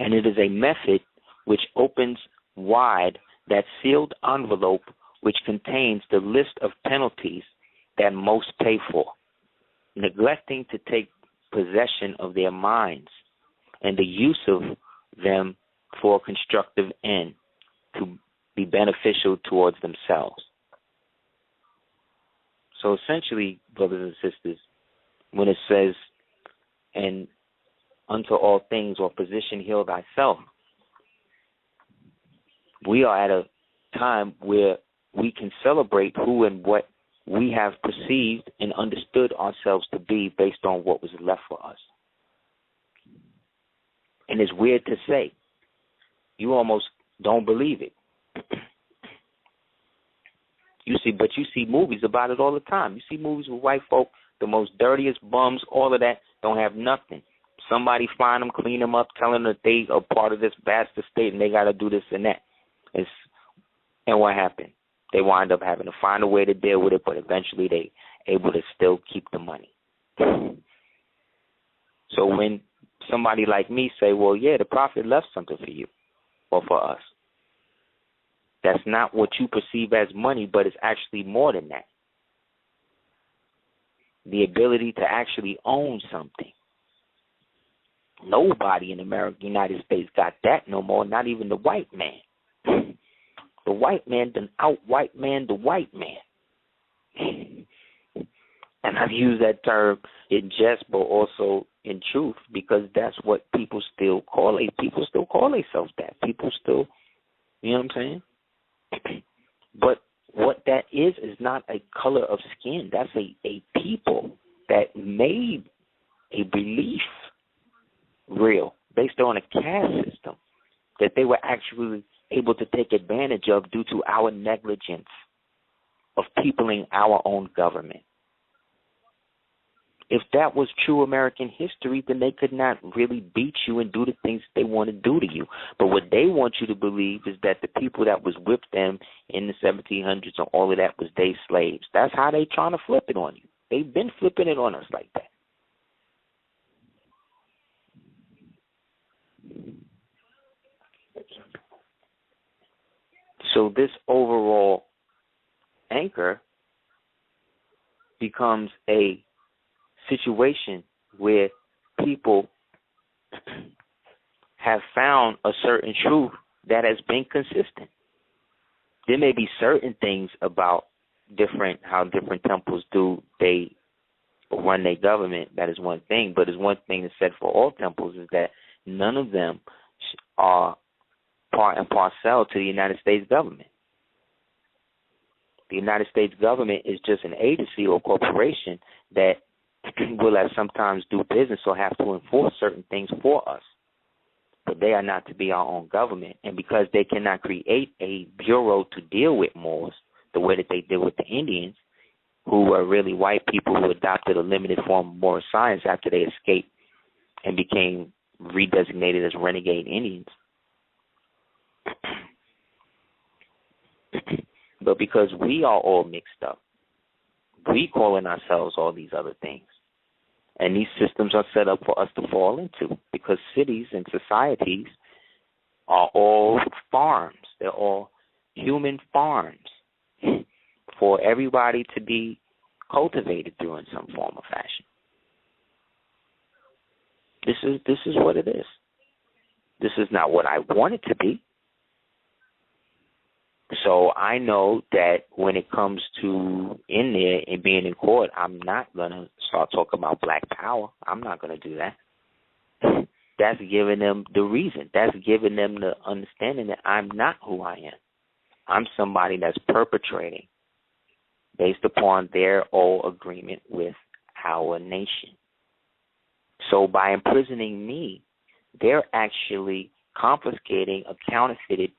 And it is a method which opens wide that sealed envelope which contains the list of penalties that most pay for, neglecting to take possession of their minds and the use of them for a constructive end, to be beneficial towards themselves. So essentially, brothers and sisters, when it says, and unto all things or position heal thyself, we are at a time where we can celebrate who and what we have perceived and understood ourselves to be based on what was left for us. And it's weird to say. You almost don't believe it. You see movies about it all the time. You see movies with white folk, the most dirtiest bums, all of that, don't have nothing. Somebody find them, clean them up, tell them that they are part of this bastard state and they got to do this and that. And what happened? They wind up having to find a way to deal with it, but eventually they able to still keep the money. So when somebody like me say, well, yeah, the Prophet left something for you or for us, that's not what you perceive as money, but it's actually more than that. The ability to actually own something. Nobody in America, United States got that no more, not even the white man. The white man done out-white man the white man. And I've used that term in jest, but also in truth, because that's what people still call it. People still call themselves that. People still, you know what I'm saying? But what that is not a color of skin. That's a people that made a belief real based on a caste system that they were actually able to take advantage of due to our negligence of peopling our own government. If that was true American history, then they could not really beat you and do the things they want to do to you. But what they want you to believe is that the people that was with them in the 1700s and all of that was they slaves. That's how they trying to flip it on you. They've been flipping it on us like that. So this overall anchor becomes a situation where people have found a certain truth that has been consistent. There may be certain things about how different temples they run their government. That is one thing, but it's one thing that's said for all temples is that none of them are part and parcel to the United States government. The United States government is just an agency or corporation that will sometimes do business or have to enforce certain things for us. But they are not to be our own government. And because they cannot create a bureau to deal with Moors the way that they did with the Indians, who were really white people who adopted a limited form of Moorish science after they escaped and became redesignated as renegade Indians. But because we are all mixed up, we calling ourselves all these other things. And these systems are set up for us to fall into because cities and societies are all farms. They're all human farms for everybody to be cultivated through in some form or fashion. This is what it is. This is not what I want it to be. So I know that when it comes to in there and being in court, I'm not going to start talking about black power. I'm not going to do that. That's giving them the reason. That's giving them the understanding that I'm not who I am. I'm somebody that's perpetrating based upon their old agreement with our nation. So by imprisoning me, they're actually confiscating a counterfeited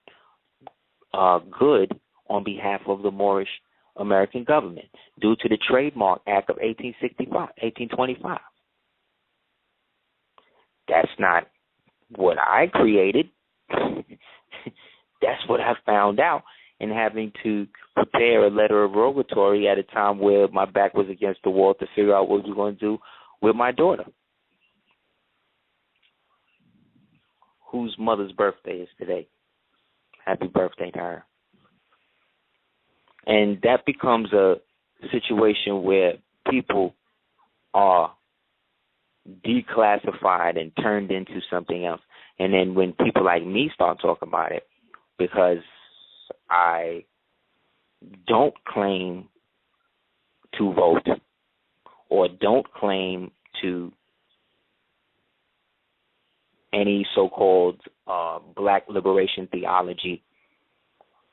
good on behalf of the Moorish American government due to the Trademark Act of 1825. That's not what I created. That's what I found out in having to prepare a letter of rogatory at a time where my back was against the wall to figure out what we were going to do with my daughter, whose mother's birthday is today. Happy birthday to her. And that becomes a situation where people are declassified and turned into something else. And then when people like me start talking about it, because I don't claim to vote or don't claim to any so-called black liberation theology,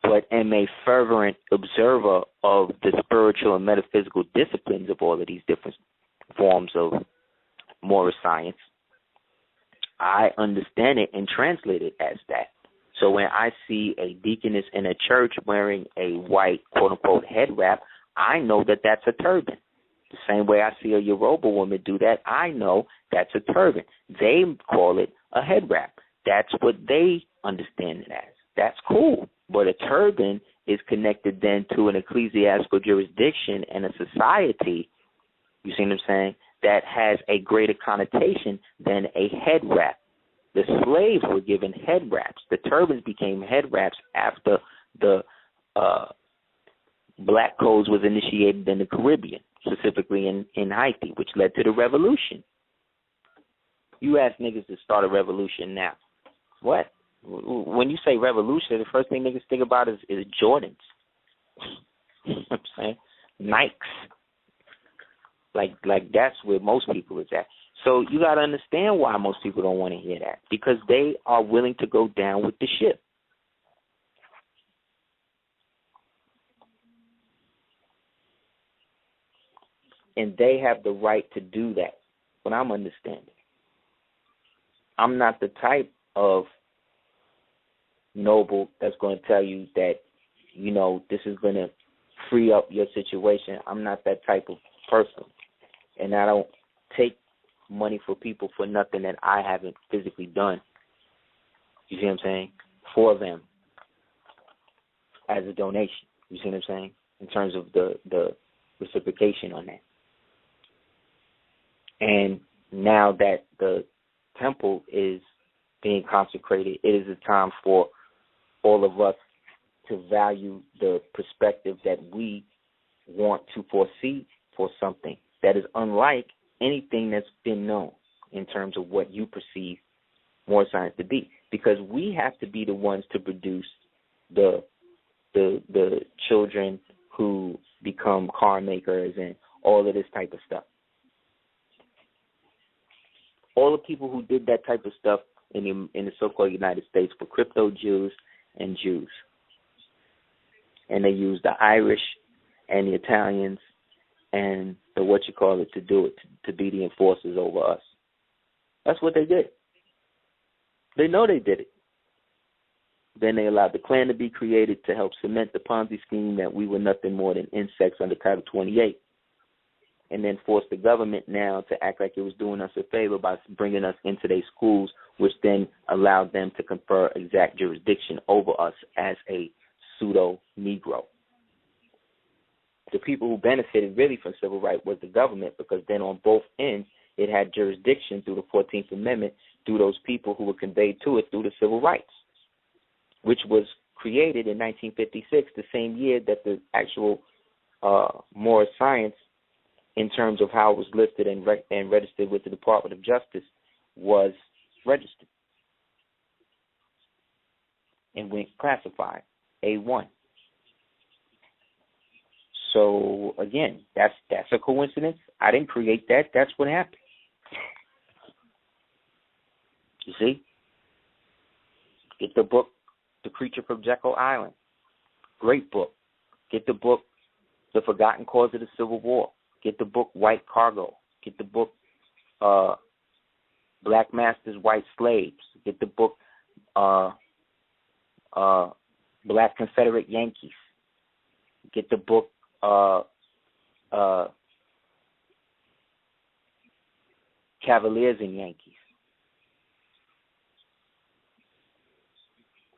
but am a fervent observer of the spiritual and metaphysical disciplines of all of these different forms of moral science, I understand it and translate it as that. So when I see a deaconess in a church wearing a white, quote-unquote, head wrap, I know that that's a turban. The same way I see a Yoruba woman do that, I know that's a turban. They call it a head wrap. That's what they understand it as. That's cool. But a turban is connected then to an ecclesiastical jurisdiction and a society, you see what I'm saying, that has a greater connotation than a head wrap. The slaves were given head wraps. The turbans became head wraps after the black codes was initiated in the Caribbean, specifically in Haiti, which led to the revolution. You ask niggas to start a revolution now. What? When you say revolution, the first thing niggas think about is Jordans. You know what I'm saying? Nikes. Like that's where most people is at. So you got to understand why most people don't want to hear that, because they are willing to go down with the ship. And they have the right to do that, but I'm understanding. I'm not the type of noble that's going to tell you that, you know, this is going to free up your situation. I'm not that type of person. And I don't take money for people for nothing that I haven't physically done. You see what I'm saying? For them as a donation. You see what I'm saying? In terms of the reciprocation on that. And now that the temple is being consecrated, it is a time for all of us to value the perspective that we want to foresee for something that is unlike anything that's been known in terms of what you perceive moral science to be. Because we have to be the ones to produce the children who become car makers and all of this type of stuff. All the people who did that type of stuff in the so-called United States were crypto Jews and Jews. And they used the Irish and the Italians and the to do it, to be the enforcers over us. That's what they did. They know they did it. Then they allowed the Klan to be created to help cement the Ponzi scheme that we were nothing more than insects under Title 28. And then forced the government now to act like it was doing us a favor by bringing us into their schools, which then allowed them to confer exact jurisdiction over us as a pseudo-Negro. The people who benefited really from civil rights was the government, because then on both ends it had jurisdiction through the 14th Amendment through those people who were conveyed to it through the civil rights, which was created in 1956, the same year that the actual moral science, in terms of how it was listed and registered with the Department of Justice, was registered and went classified A1. So again, that's a coincidence. I didn't create that. That's what happened. You see? Get the book, The Creature from Jekyll Island. Great book. Get the book, The Forgotten Cause of the Civil War. Get the book, White Cargo. Get the book, Black Masters, White Slaves. Get the book, Black Confederate Yankees. Get the book, Cavaliers and Yankees.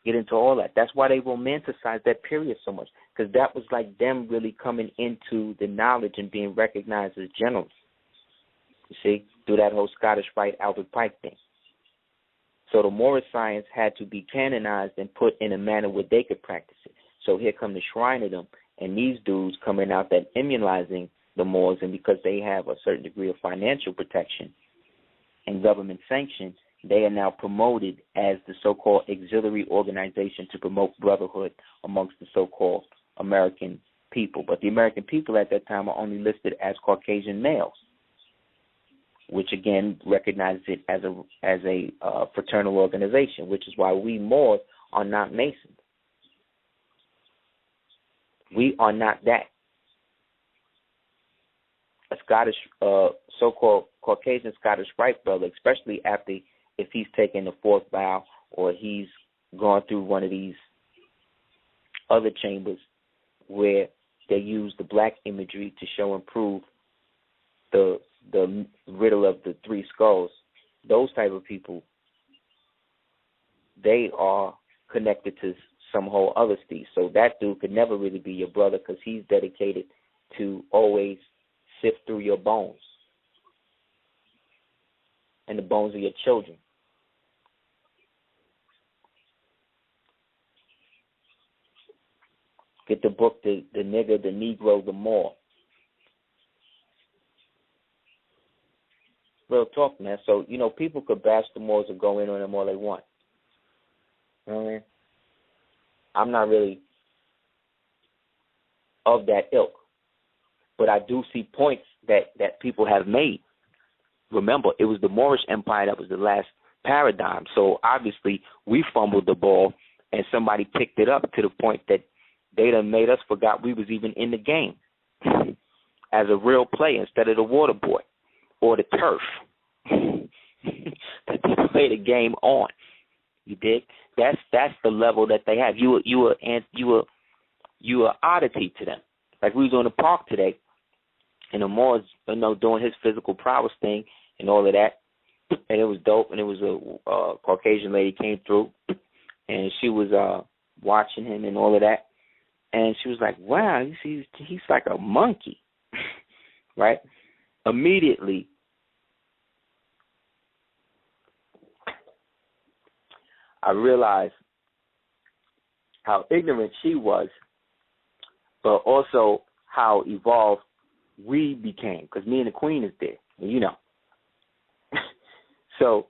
Get into all that. That's why they romanticize that period so much, because that was like them really coming into the knowledge and being recognized as generals. You see, through that whole Scottish Rite Albert Pike thing. So the moral science had to be canonized and put in a manner where they could practice it. So here come the Shrinerdom and these dudes coming out that immunizing the Moors, and because they have a certain degree of financial protection and government sanction, they are now promoted as the so-called auxiliary organization to promote brotherhood amongst the so-called American people. But the American people at that time are only listed as Caucasian males, which again recognizes it as a fraternal organization, which is why we Moors are not Masons. We are not that. A Scottish, so-called Caucasian Scottish Rite brother, especially if he's taken the fourth vow or he's gone through one of these other chambers where they use the black imagery to show and prove the riddle of the three skulls. Those type of people, they are connected to some whole other steez. So that dude could never really be your brother because he's dedicated to always sift through your bones and the bones of your children. Get the book, The Nigger, the Negro, the Moor. Real talk, man. So, people could bash the Moors or go in on them all they want. You know what I mean? I'm not really of that ilk. But I do see points that people have made. Remember, it was the Moorish Empire that was the last paradigm. So obviously we fumbled the ball and somebody picked it up to the point that they done made us forgot we was even in the game as a real player instead of the water boy or the turf that they play the game on. You dig? That's the level that they have. You were oddity to them. Like we was on the park today, and the Moors, doing his physical prowess thing and all of that, and it was dope. And it was a Caucasian lady came through, and she was watching him and all of that, and she was like, "Wow, he's like a monkey," right? Immediately, I realized how ignorant she was, but also how evolved we became, because me and the Queen is there, So,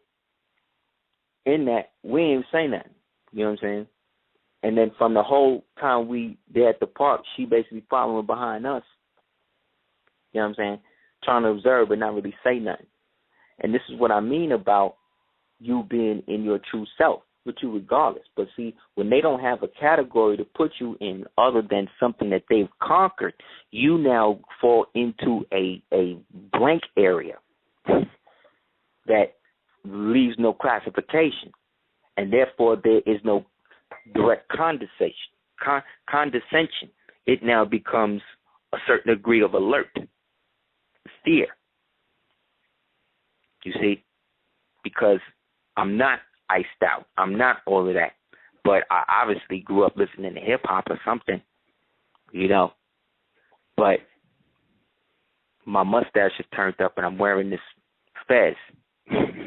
in that, we ain't say nothing, you know what I'm saying? And then from the whole time we there at the park, she basically following behind us, you know what I'm saying, trying to observe but not really say nothing. And this is what I mean about you being in your true self, with you regardless. But see, when they don't have a category to put you in other than something that they've conquered, you now fall into a blank area that leaves no classification, and therefore there is no direct condescension. It now becomes a certain degree of alert, fear. You see, because I'm not iced out. I'm not all of that. But I obviously grew up listening to hip-hop or something, But my mustache is turned up and I'm wearing this fez. You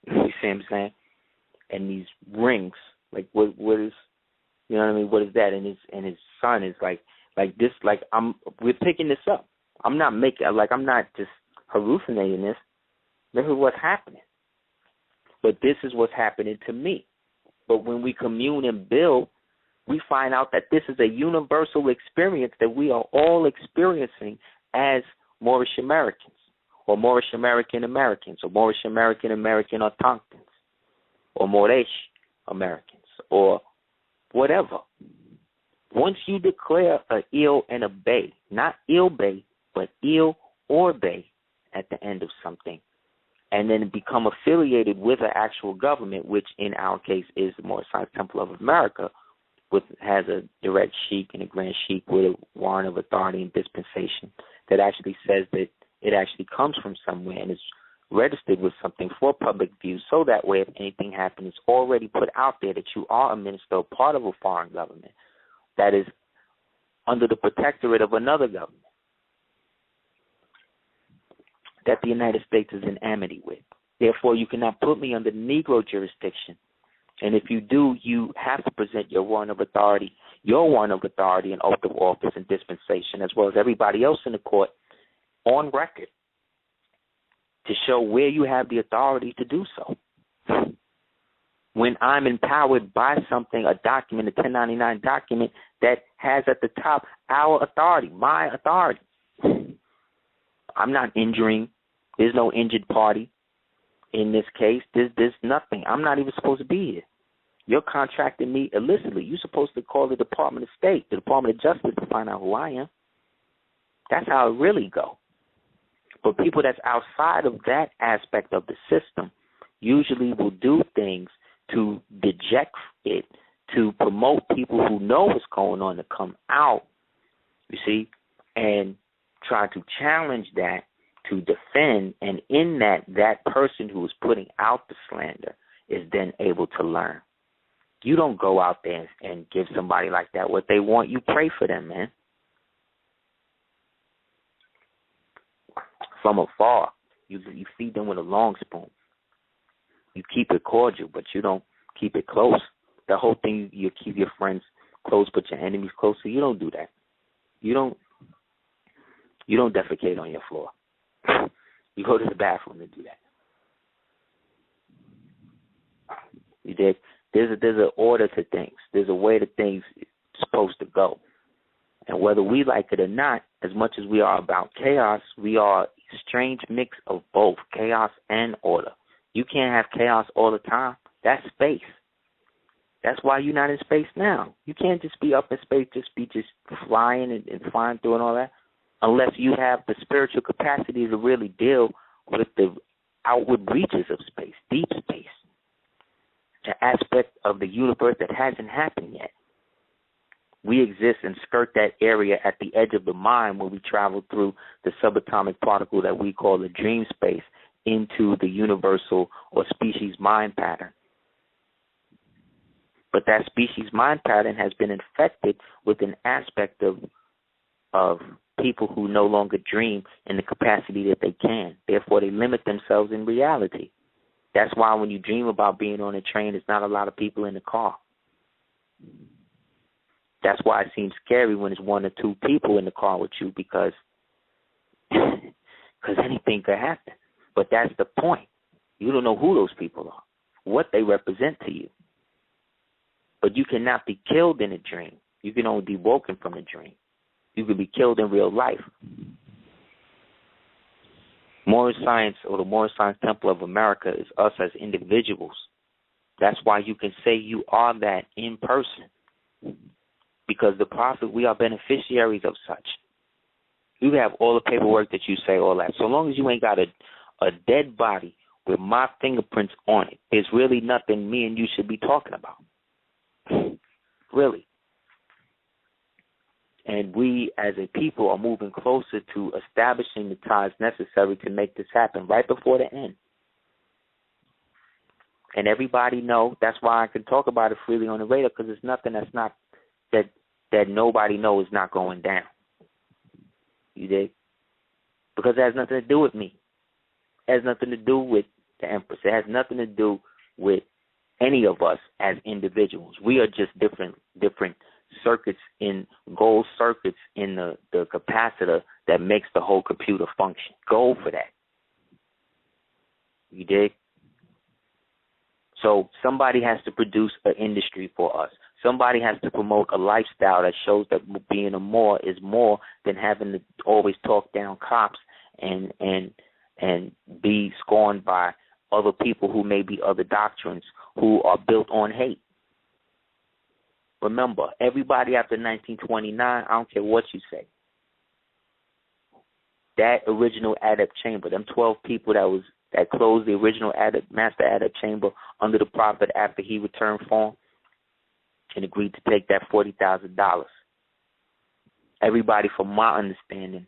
see what I'm saying? And these rings. Like, what is, you know what I mean? What is that? And his son is like this, we're picking this up. I'm not just hallucinating this. This is what's happening. But this is what's happening to me. But when we commune and build, we find out that this is a universal experience that we are all experiencing as Moorish Americans, or Moorish American Americans, or Moorish American American Autochtons, or Moorish Americans, or whatever. Once you declare a ill and a bay, not ill bay, but ill or bay at the end of something, and then become affiliated with an actual government, which in our case is the Moorish Temple of America, has a direct sheik and a grand sheik with a warrant of authority and dispensation that actually says that it actually comes from somewhere and is registered with something for public view, so that way if anything happens, it's already put out there that you are a minister or part of a foreign government that is under the protectorate of another government that the United States is in amity with. Therefore, you cannot put me under Negro jurisdiction. And if you do, you have to present your warrant of authority and oath of office and dispensation, as well as everybody else in the court, on record to show where you have the authority to do so. when I'm empowered by something, a document, a 1099 document that has at the top our authority, my authority. I'm not injuring. There's no injured party in this case. There's nothing. I'm not even supposed to be here. You're contracting me illicitly. You're supposed to call the Department of State, the Department of Justice, to find out who I am. That's how it really go. But people that's outside of that aspect of the system usually will do things to deject it, to promote people who know what's going on to come out, you see, and try to challenge that, to defend, and in that person who is putting out the slander is then able to learn. You don't go out there and give somebody like that what they want. You pray for them, man. From afar, you feed them with a long spoon. You keep it cordial, but you don't keep it close. The whole thing, you keep your friends close, but your enemies closer. You don't do that. You don't defecate on your floor. You go to the bathroom to do that. You dig? There's an order to things. There's a way that things are supposed to go. And whether we like it or not, as much as we are about chaos, we are a strange mix of both chaos and order. You can't have chaos all the time. That's space. That's why you're not in space now. You can't just be up in space, just flying and flying through and all that, unless you have the spiritual capacity to really deal with the outward reaches of space, deep space, the aspect of the universe that hasn't happened yet. We exist and skirt that area at the edge of the mind when we travel through the subatomic particle that we call the dream space into the universal or species mind pattern. But that species mind pattern has been infected with an aspect of people who no longer dream in the capacity that they can. Therefore, they limit themselves in reality. That's why when you dream about being on a train, there's not a lot of people in the car. That's why it seems scary when it's one or two people in the car with you, because anything could happen. But that's the point. You don't know who those people are, what they represent to you. But you cannot be killed in a dream. You can only be woken from the dream. You can be killed in real life. Moral Science, or the Moral Science Temple of America, is us as individuals. That's why you can say you are that in person. Because the Prophet, we are beneficiaries of such. You have all the paperwork that you say, all that. So long as you ain't got a dead body with my fingerprints on it, there's really nothing me and you should be talking about. Really. And we as a people are moving closer to establishing the ties necessary to make this happen right before the end. And everybody know, that's why I can talk about it freely on the radio, because it's nothing that's not, that nobody knows is not going down. You dig? Because it has nothing to do with me. It has nothing to do with the Empress. It has nothing to do with any of us as individuals. We are just different circuits, in gold circuits in the capacitor that makes the whole computer function. Go for that. You dig? So somebody has to produce an industry for us. Somebody has to promote a lifestyle that shows that being a Moor is more than having to always talk down cops and be scorned by other people who may be other doctrines who are built on hate. Remember, everybody after 1929, I don't care what you say, that original Adept chamber, them 12 people that closed the original Master Adept chamber under the Prophet after he returned for him and agreed to take that $40,000. Everybody, from my understanding,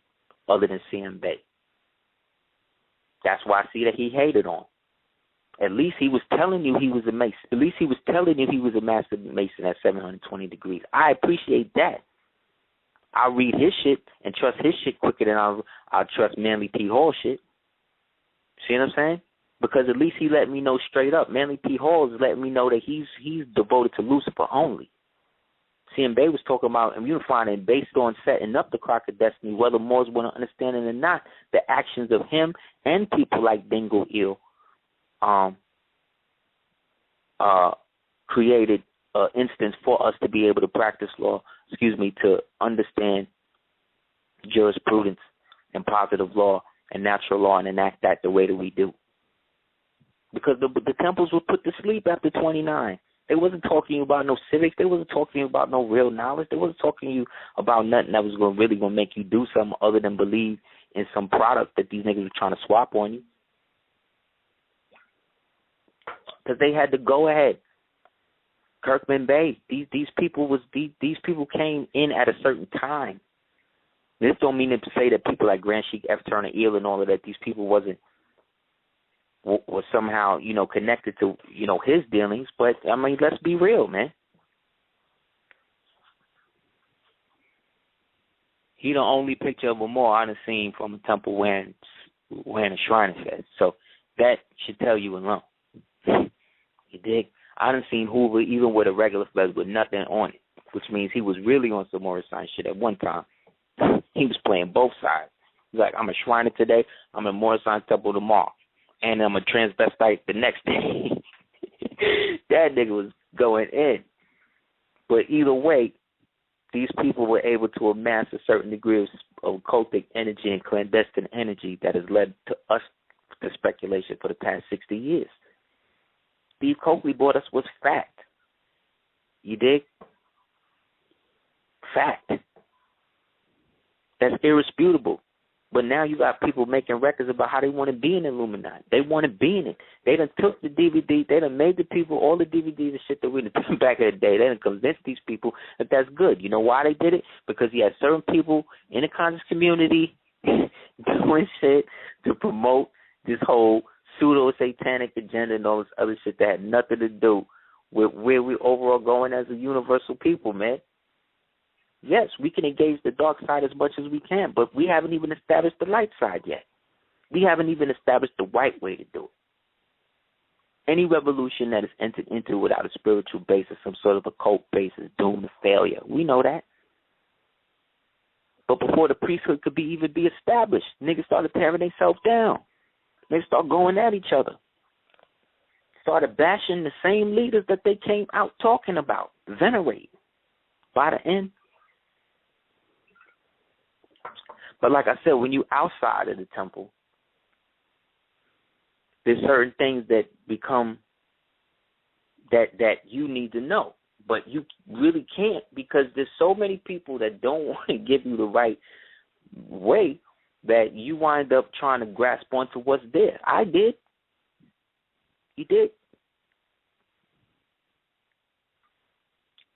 other than CM Bay. That's why I see that he hated on. At least he was telling you he was a Mason. At least he was telling you he was a Master Mason at 720 degrees. I appreciate that. I'll read his shit and trust his shit quicker than I'll trust Manly P. Hall shit. See what I'm saying? Because at least he let me know straight up. Manly P. Hall is letting me know that he's devoted to Lucifer only. CM Bay was talking about and unifying and based on setting up the Crock of Destiny, whether Moors want to understand it or not, the actions of him and people like Dingo Eel created an instance for us to be able to practice law, to understand jurisprudence and positive law and natural law and enact that the way that we do. Because the temples were put to sleep after 29. They wasn't talking about no civics. They wasn't talking about no real knowledge. They wasn't talking to you about nothing that was really going to make you do something other than believe in some product that these niggas were trying to swap on you. Because they had to go ahead. Kirkman Bay, these people came in at a certain time. This don't mean to say that people like Grand Sheik F. Turner Eel and all of that, these people was somehow, connected to, his dealings. But, I mean, let's be real, man. He the only picture of a Moor I done seen from a temple wearing a Shriner fez. So that should tell you alone. You dig? I done seen Hoover even with a regular fez with nothing on it, which means he was really on some Morris sign shit at one time. He was playing both sides. He's like, I'm a Shriner today, I'm a Morris sign temple tomorrow, and I'm a transvestite the next day. That nigga was going in. But either way, these people were able to amass a certain degree of occultic energy and clandestine energy that has led to us to speculation for the past 60 years. Steve Coakley brought us with fact. You dig? Fact. That's irresputable. But now you got people making records about how they want to be in the Illuminati. They want to be in it. They done took the DVD. They done made the people all the DVDs and shit that we did back in the day. They done convinced these people that that's good. You know why they did it? Because you had certain people in the conscious community doing shit to promote this whole pseudo-satanic agenda and all this other shit that had nothing to do with where we overall going as a universal people, man. Yes, we can engage the dark side as much as we can, but we haven't even established the light side yet. We haven't even established the right way to do it. Any revolution that is entered into without a spiritual basis, some sort of occult base, is doomed to failure. We know that. But before the priesthood could even be established, niggas started tearing themselves down. They start going at each other. Started bashing the same leaders that they came out talking about, venerate. By the end. But like I said, when you outside of the temple, there's certain things that become that you need to know. But you really can't, because there's so many people that don't want to give you the right way that you wind up trying to grasp onto what's there. I did. You did.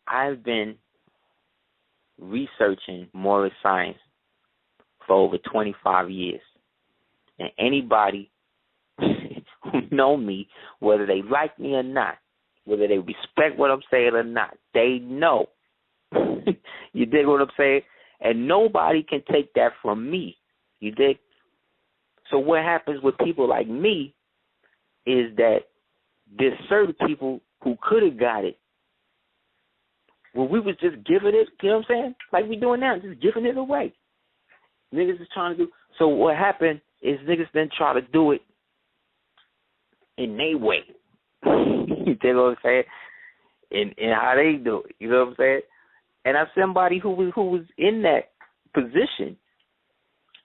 I've been researching moral science for over 25 years. And anybody who know me, whether they like me or not, whether they respect what I'm saying or not, they know. You dig what I'm saying? And nobody can take that from me. You dig? So what happens with people like me is that there's certain people who could have got it. Well, we was just giving it, you know what I'm saying? Like we doing now, just giving it away. Niggas is trying to do. So what happened is niggas then try to do it in their way. You know what I'm saying? In how they do it. You know what I'm saying? And as somebody who was in that position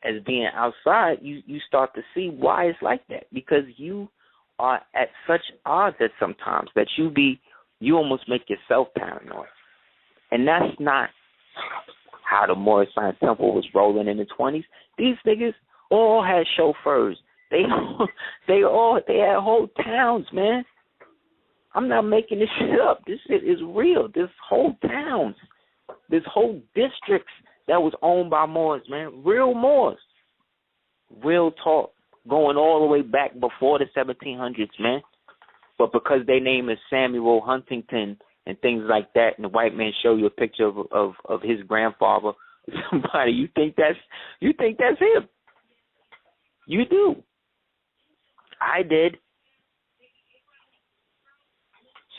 as being outside, you start to see why it's like that. Because you are at such odds at sometimes that you almost make yourself paranoid. And that's not how the Moorish Science Temple was rolling in the 20s. These niggas all had chauffeurs. They had whole towns, man. I'm not making this shit up. This shit is real. This whole towns, this whole districts that was owned by Moors, man. Real Moors. Real talk. Going all the way back before the 1700s, man. But because their name is Samuel Huntington and things like that, and the white man show you a picture of his grandfather, somebody, you think that's him. You do. I did.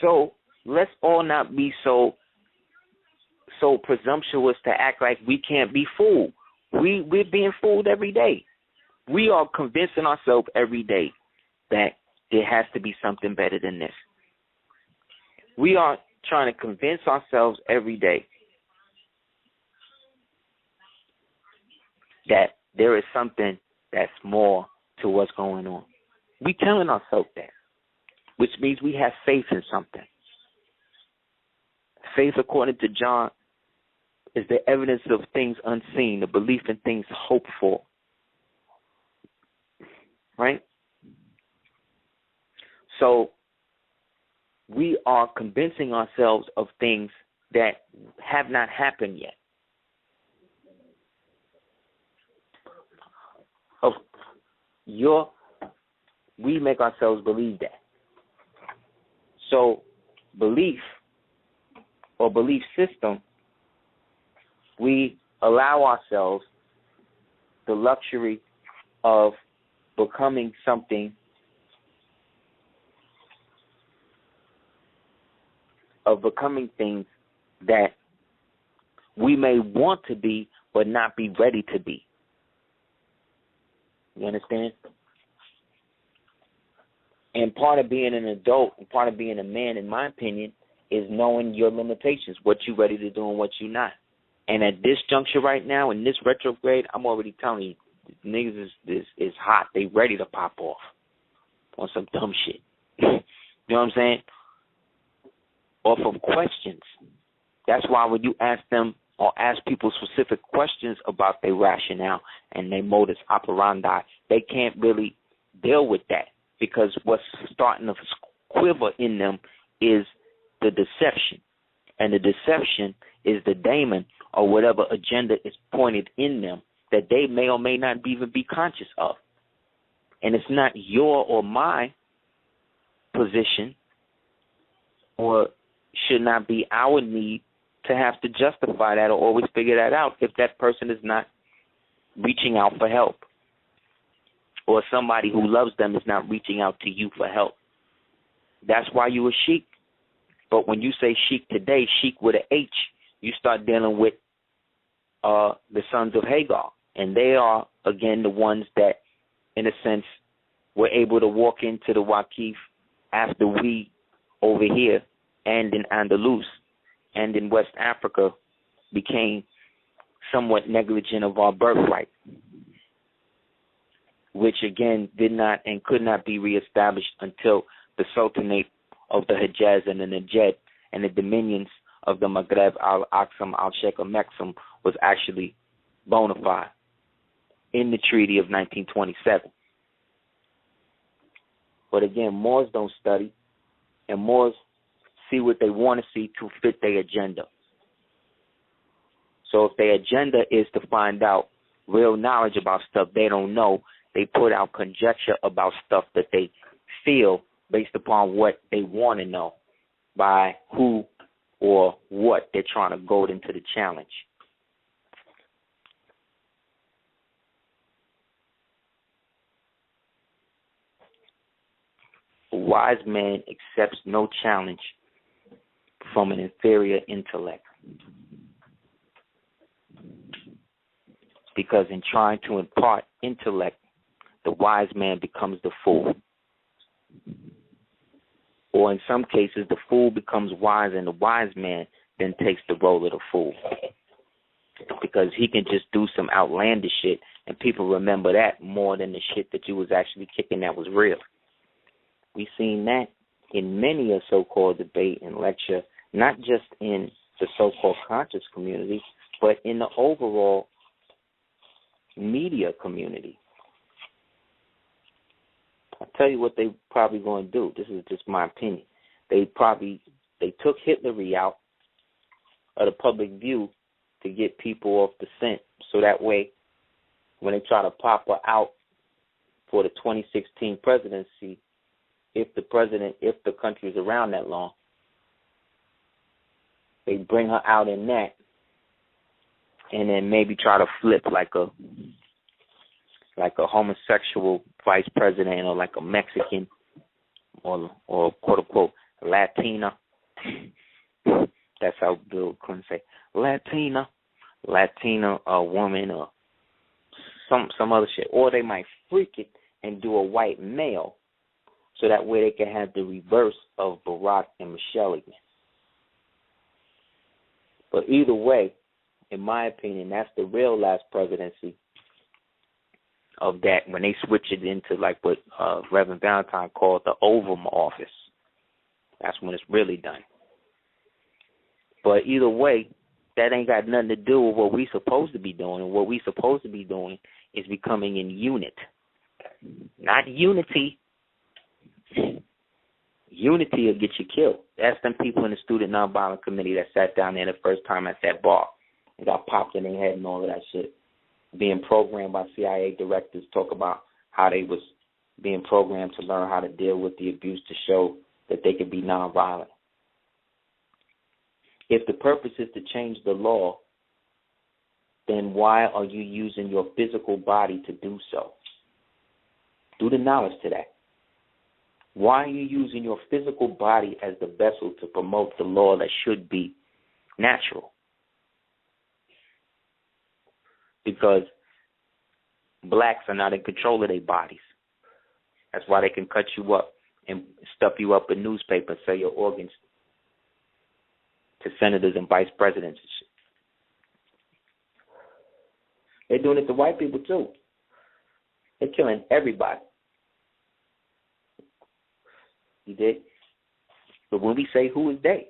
So let's all not be so presumptuous to act like we can't be fooled. We're being fooled every day. We are convincing ourselves every day that there has to be something better than this. We are trying to convince ourselves every day that there is something that's more to what's going on. We telling ourselves that, which means we have faith in something. Faith, according to John, is the evidence of things unseen, the belief in things hoped for. Right? So we are convincing ourselves of things that have not happened yet. We make ourselves believe that. So belief or belief system, we allow ourselves the luxury of becoming something, of becoming things that we may want to be but not be ready to be. You understand? And part of being an adult and part of being a man, in my opinion, is knowing your limitations, what you're ready to do and what you're not. And at this juncture right now, in this retrograde, I'm already telling you, niggas is hot. They ready to pop off on some dumb shit. You know what I'm saying? Off of questions. That's why when you ask them or ask people specific questions about their rationale and their modus operandi, they can't really deal with that, because what's starting to quiver in them is the deception. And the deception is the daemon or whatever agenda is pointed in them that they may or may not even be conscious of. And it's not your or my position, or should not be our need to have to justify that or always figure that out if that person is not reaching out for help, or somebody who loves them is not reaching out to you for help. That's why you a sheik. But when you say sheik today, sheik with an H, you start dealing with the sons of Hagar. And they are, again, the ones that, in a sense, were able to walk into the Waqif after we over here and in Andalus and in West Africa became somewhat negligent of our birthright, which, again, did not and could not be reestablished until the Sultanate of the Hejaz and the Najd and the dominions of the Maghreb, Al-Aqsam, Al-Sheikh, Mexum was actually bona fide in the Treaty of 1927. But again, Moors don't study, and Moors see what they want to see to fit their agenda. So if their agenda is to find out real knowledge about stuff they don't know, they put out conjecture about stuff that they feel based upon what they want to know by who or what they're trying to goad into the challenge. A wise man accepts no challenge from an inferior intellect, because in trying to impart intellect, the wise man becomes the fool. Or in some cases, the fool becomes wise and the wise man then takes the role of the fool, because he can just do some outlandish shit and people remember that more than the shit that you was actually kicking that was real. We've seen that in many a so-called debate and lecture, not just in the so-called conscious community, but in the overall media community. I'll tell you what they probably going to do. This is just my opinion. They took Hitler out of the public view to get people off the scent, so that way when they try to pop her out for the 2016 presidency, if the country is around that long, they bring her out in that, and then maybe try to flip like a homosexual vice president, or like a Mexican or quote unquote Latina. That's how Bill Clinton say Latina woman or some other shit. Or they might freak it and do a white male, so that way they can have the reverse of Barack and Michelle again. But either way, in my opinion, that's the real last presidency of that, when they switch it into like what Reverend Valentine called the Oval Office. That's when it's really done. But either way, that ain't got nothing to do with what we supposed to be doing. And what we supposed to be doing is becoming in unit. Not unity. Unity will get you killed. That's them people in the Student Nonviolent Committee that sat down there the first time at that bar and got popped in their head and all of that shit. Being programmed by CIA directors, talk about how they was being programmed to learn how to deal with the abuse to show that they could be nonviolent. If the purpose is to change the law, then why are you using your physical body to do so? Do the knowledge to that. Why are you using your physical body as the vessel to promote the law that should be natural? Because blacks are not in control of their bodies. That's why they can cut you up and stuff you up in newspaper and sell your organs to senators and vice presidents and shit. They're doing it to white people too. They're killing everybody. You did? But when we say who is they?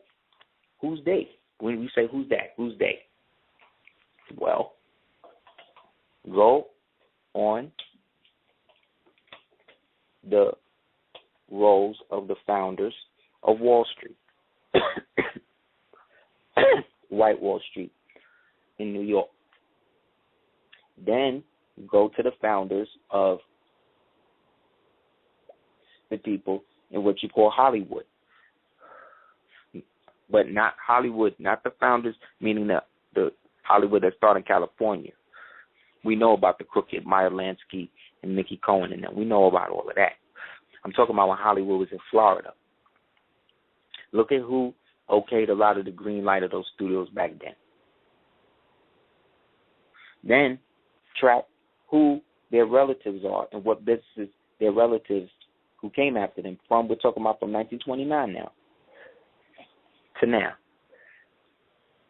Who's they? When we say who's that? Who's they? Well, go on the roles of the founders of Wall Street. White Wall Street in New York. Then go to the founders of the people in what you call Hollywood. But not Hollywood, not the founders, meaning the Hollywood that started in California. We know about the crooked Meyer Lansky and Mickey Cohen and them. We know about all of that. I'm talking about when Hollywood was in Florida. Look at who okayed a lot of the green light of those studios back then. Then track who their relatives are and what businesses their relatives who came after them from. We're talking about from 1929 now to now.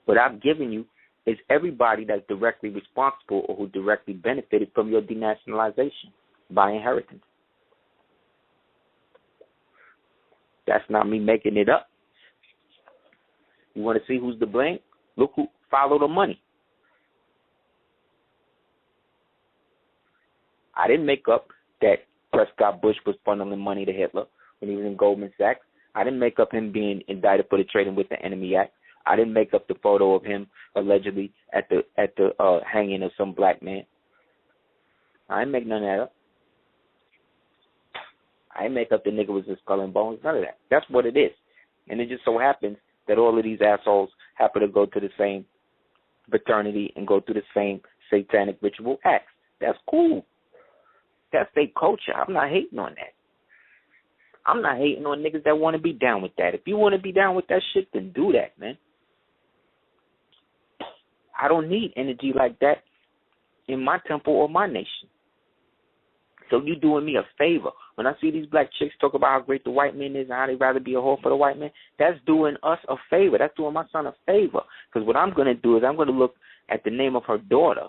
What I've given you is everybody that's directly responsible or who directly benefited from your denationalization by inheritance. That's not me making it up. You want to see who's to blame? Look who followed the money. I didn't make up that Prescott Bush was funneling money to Hitler when he was in Goldman Sachs. I didn't make up him being indicted for the Trading with the Enemy Act. I didn't make up the photo of him allegedly at the hanging of some black man. I didn't make none of that up. I didn't make up the nigga was in Skull and Bones. None of that. That's what it is. And it just so happens that all of these assholes happen to go to the same fraternity and go through the same satanic ritual acts. That's cool. That's their culture. I'm not hating on that. I'm not hating on niggas that want to be down with that. If you want to be down with that shit, then do that, man. I don't need energy like that in my temple or my nation. So you doing me a favor. When I see these black chicks talk about how great the white man is and how they'd rather be a whore for the white man, that's doing us a favor. That's doing my son a favor. Because what I'm going to do is I'm going to look at the name of her daughter.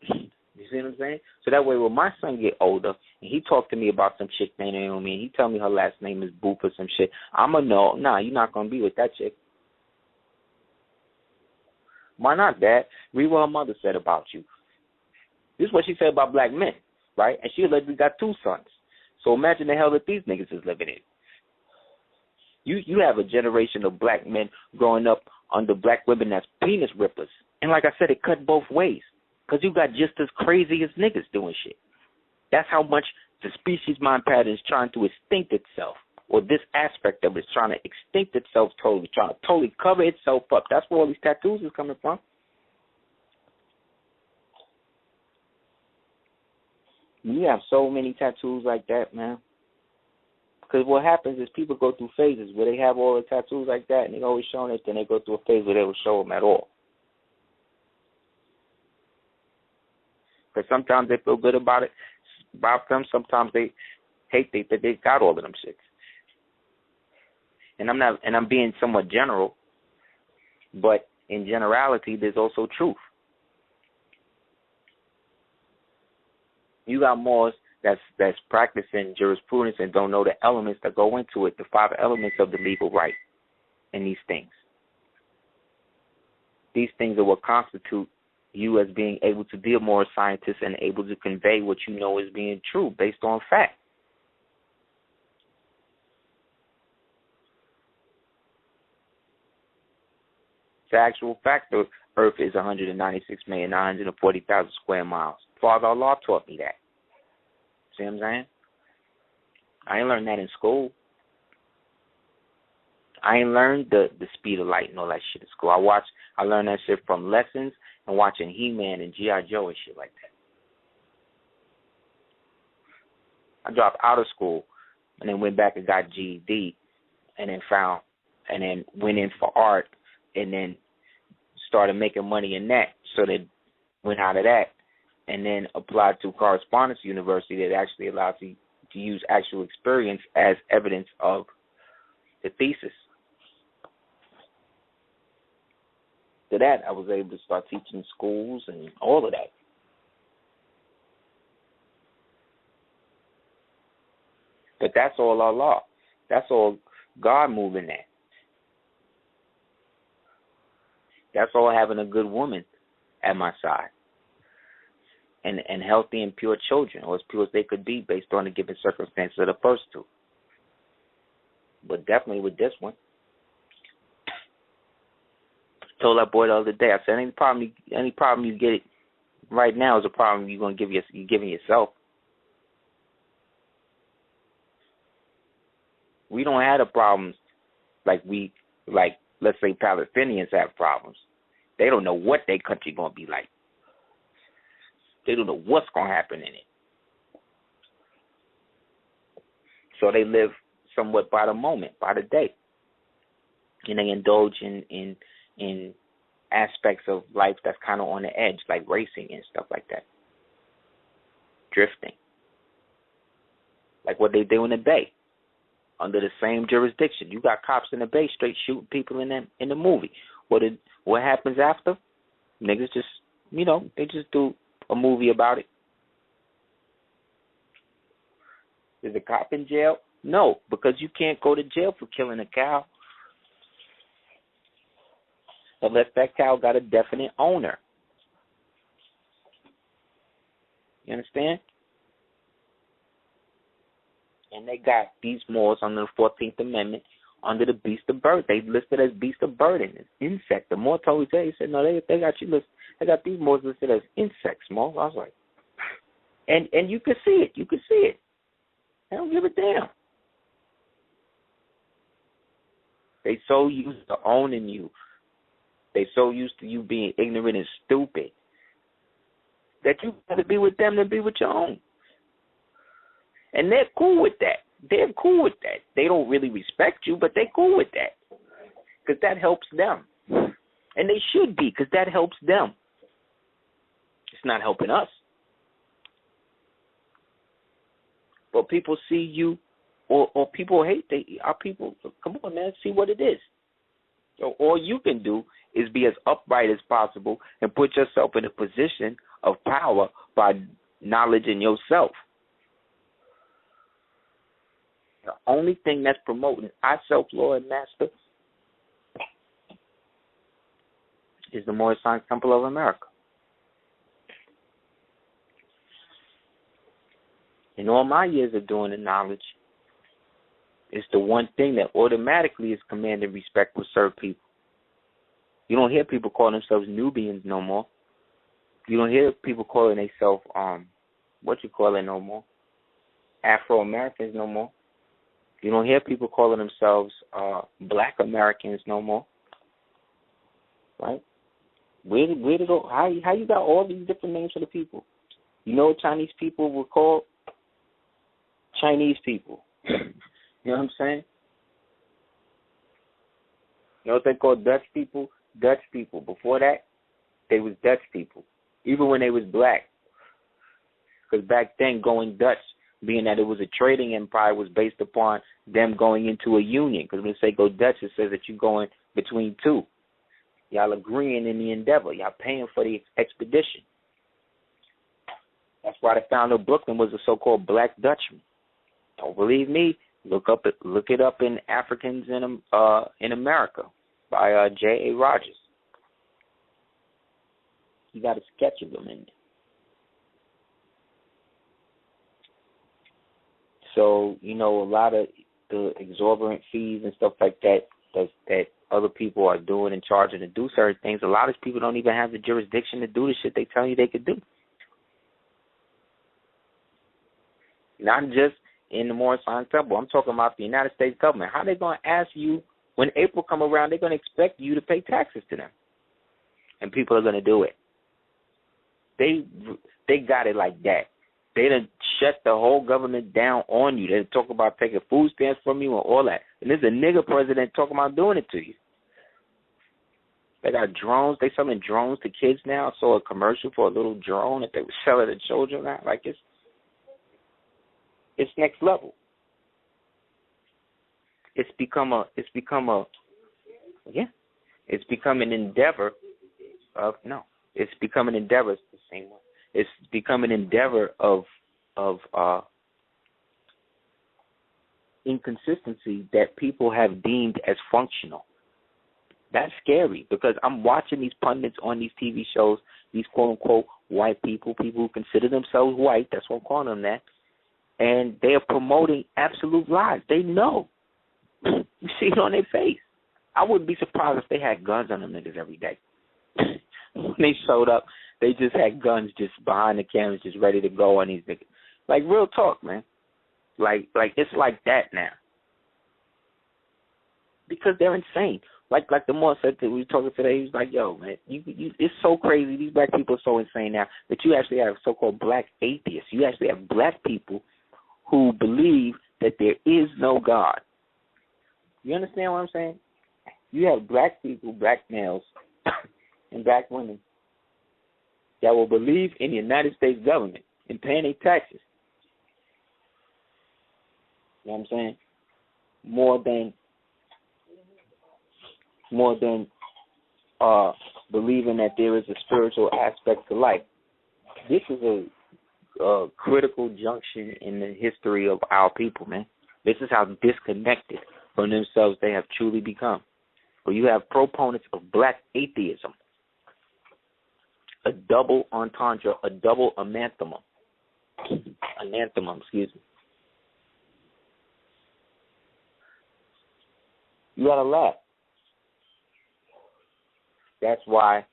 You see what I'm saying? So that way when my son get older and he talk to me about some chick named Naomi and he tell me her last name is Boop or some shit, I'm going to know, nah, you're not going to be with that chick. Why not, Dad? Read what her mother said about you. This is what she said about black men, right? And she allegedly got 2 sons. So imagine the hell that these niggas is living in. You have a generation of black men growing up under black women that's penis rippers. And like I said, it cut both ways. Because you got just as crazy as niggas doing shit. That's how much the species mind pattern is trying to extinct itself. Or this aspect of it is trying to extinct itself totally. Trying to totally cover itself up. That's where all these tattoos is coming from. You have so many tattoos like that, man. Because what happens is people go through phases where they have all the tattoos like that and they always showing it, then they go through a phase where they don't show them at all. Because sometimes they feel good about them. Sometimes they hate that they got all of them shits. And I'm being somewhat general, but in generality, there's also truth. You got Moors that's practicing jurisprudence and don't know the elements that go into it, the 5 elements of the legal right in these things. These things are what constitute you as being able to be a moral scientist and able to convey what you know as being true based on fact. The actual fact, the Earth is 196,940,000 square miles. Father Allah taught me that. See what I'm saying? I ain't learned that in school. I ain't learned the speed of light and all that shit in school. I learned that shit from lessons and watching He-Man and G.I. Joe and shit like that. I dropped out of school and then went back and got GED and then went in for art and then started making money in that. So then went out of that and then applied to correspondence university that actually allows you to use actual experience as evidence of the thesis. To that, I was able to start teaching schools and all of that. But that's all Allah. That's all God moving that. That's all having a good woman at my side. And healthy and pure children, or as pure as they could be based on the given circumstances of the first two. But definitely with this one. I told that boy the other day, I said, any problem you get right now is a problem you're giving yourself. We don't have the problems like let's say Palestinians have problems. They don't know what their country gonna be like. They don't know what's gonna happen in it. So they live somewhat by the moment, by the day. And they indulge in aspects of life that's kind of on the edge, like racing and stuff like that. Drifting. Like what they do in the Bay, under the same jurisdiction. You got cops in the Bay straight shooting people in the movie. What happens after? Niggas just, they just do a movie about it. Is the cop in jail? No, because you can't go to jail for killing a cow unless that cow got a definite owner. You understand? And they got these Moors under the 14th Amendment under the beast of burden. They listed as beast of burden, as insect. The Moor told me, he said, no, they got you listed. They got these Moors listed as insects, Moor. I was like, and you can see it. You can see it. They don't give a damn. They so used to owning you. They so used to you being ignorant and stupid that you got to be with them than be with your own. And they're cool with that. They're cool with that. They don't really respect you, but they're cool with that because that helps them. And they should be because that helps them. It's not helping us. But people see you or people hate our people. Come on, man, see what it is. So all you can do is be as upright as possible and put yourself in a position of power by knowledge in yourself. The only thing that's promoting our self-Lord and Master is the Moorish Science Temple of America. In all my years of doing the knowledge, it's the one thing that automatically is commanding respect with certain people. You don't hear people calling themselves Nubians no more. You don't hear people calling themselves, no more? Afro-Americans no more. You don't hear people calling themselves Black Americans no more. Right? How you got all these different names for the people? You know what Chinese people were called? Chinese people. You know what I'm saying? You know what they called Dutch people? Dutch people. Before that, they was Dutch people. Even when they was black. Because back then, going Dutch, being that it was a trading empire, was based upon them going into a union. Because when they say go Dutch, it says that you're going between two. Y'all agreeing in the endeavor. Y'all paying for the expedition. That's why the founder of Brooklyn was a so-called Black Dutchman. Don't believe me? Look it up in Africans in America by J.A. Rogers. He got a sketch of them in there. So, a lot of the exorbitant fees and stuff like that other people are doing and charging to do certain things, a lot of people don't even have the jurisdiction to do the shit they tell you they could do. Not just in the Moorish Temple. I'm talking about the United States government. How they going to ask you, when April come around, they're going to expect you to pay taxes to them. And people are going to do it. They got it like that. They done shut the whole government down on you. They talk about taking food stamps from you and all that. And there's a nigger president talking about doing it to you. They got drones. They selling drones to kids now. I saw a commercial for a little drone that they were selling to children now. Like, it's next level. It's become an endeavor of, no, it's become an endeavor, it's the same one. It's become an endeavor of inconsistency that people have deemed as functional. That's scary because I'm watching these pundits on these TV shows, these quote-unquote white people who consider themselves white, that's what I'm calling them that, and they are promoting absolute lies. They know. You see it on their face. I wouldn't be surprised if they had guns on them niggas every day. When they showed up, they just had guns just behind the cameras just ready to go on these niggas. Like, real talk, man. Like it's like that now. Because they're insane. Like the Moore said that we were talking today, he was like, yo, man, you it's so crazy. These black people are so insane now that you actually have so-called black atheists. You actually have black people who believe that there is no God. You understand what I'm saying? You have black people, black males, and black women that will believe in the United States government and paying their taxes. You know what I'm saying? More than believing that there is a spiritual aspect to life. This is a critical junction in the history of our people, man. This is how disconnected from themselves they have truly become. Where you have proponents of black atheism, a double entendre, a double anathema, excuse me. You gotta laugh. That's why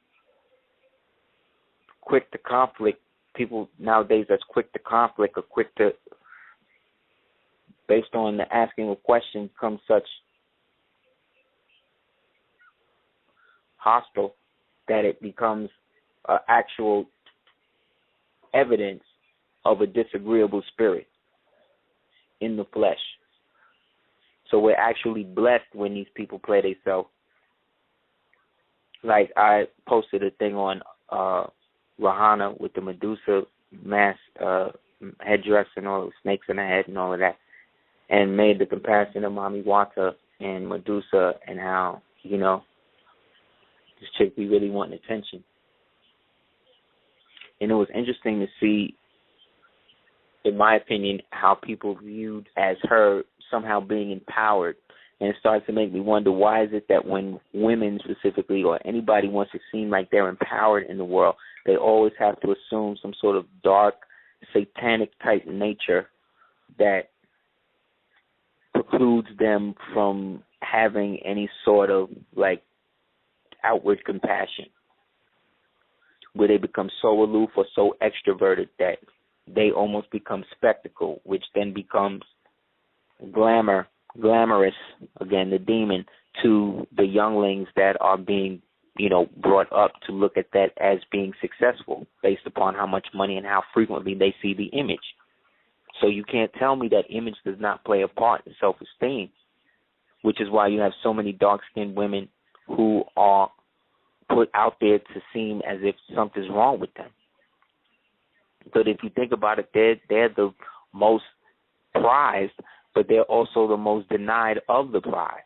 quick to conflict, people nowadays that's quick to conflict or quick to, based on the asking of questions, come such hostile that it becomes actual evidence of a disagreeable spirit in the flesh. So we're actually blessed when these people play themselves. Like I posted a thing on Rahana with the Medusa mask headdress and all the snakes in the head and all of that, and made the comparison of Mami Wata and Medusa and how, this chick be really wanting attention. And it was interesting to see, in my opinion, how people viewed as her somehow being empowered. And it started to make me wonder, why is it that when women specifically or anybody wants to seem like they're empowered in the world, they always have to assume some sort of dark, satanic type nature that precludes them from having any sort of like outward compassion, where they become so aloof or so extroverted that they almost become spectacle, which then becomes glamorous, again, the demon, to the younglings that are being, brought up to look at that as being successful based upon how much money and how frequently they see the image. So you can't tell me that image does not play a part in self-esteem, which is why you have so many dark-skinned women who are put out there to seem as if something's wrong with them. But if you think about it, they're the most prized, but they're also the most denied of the prize.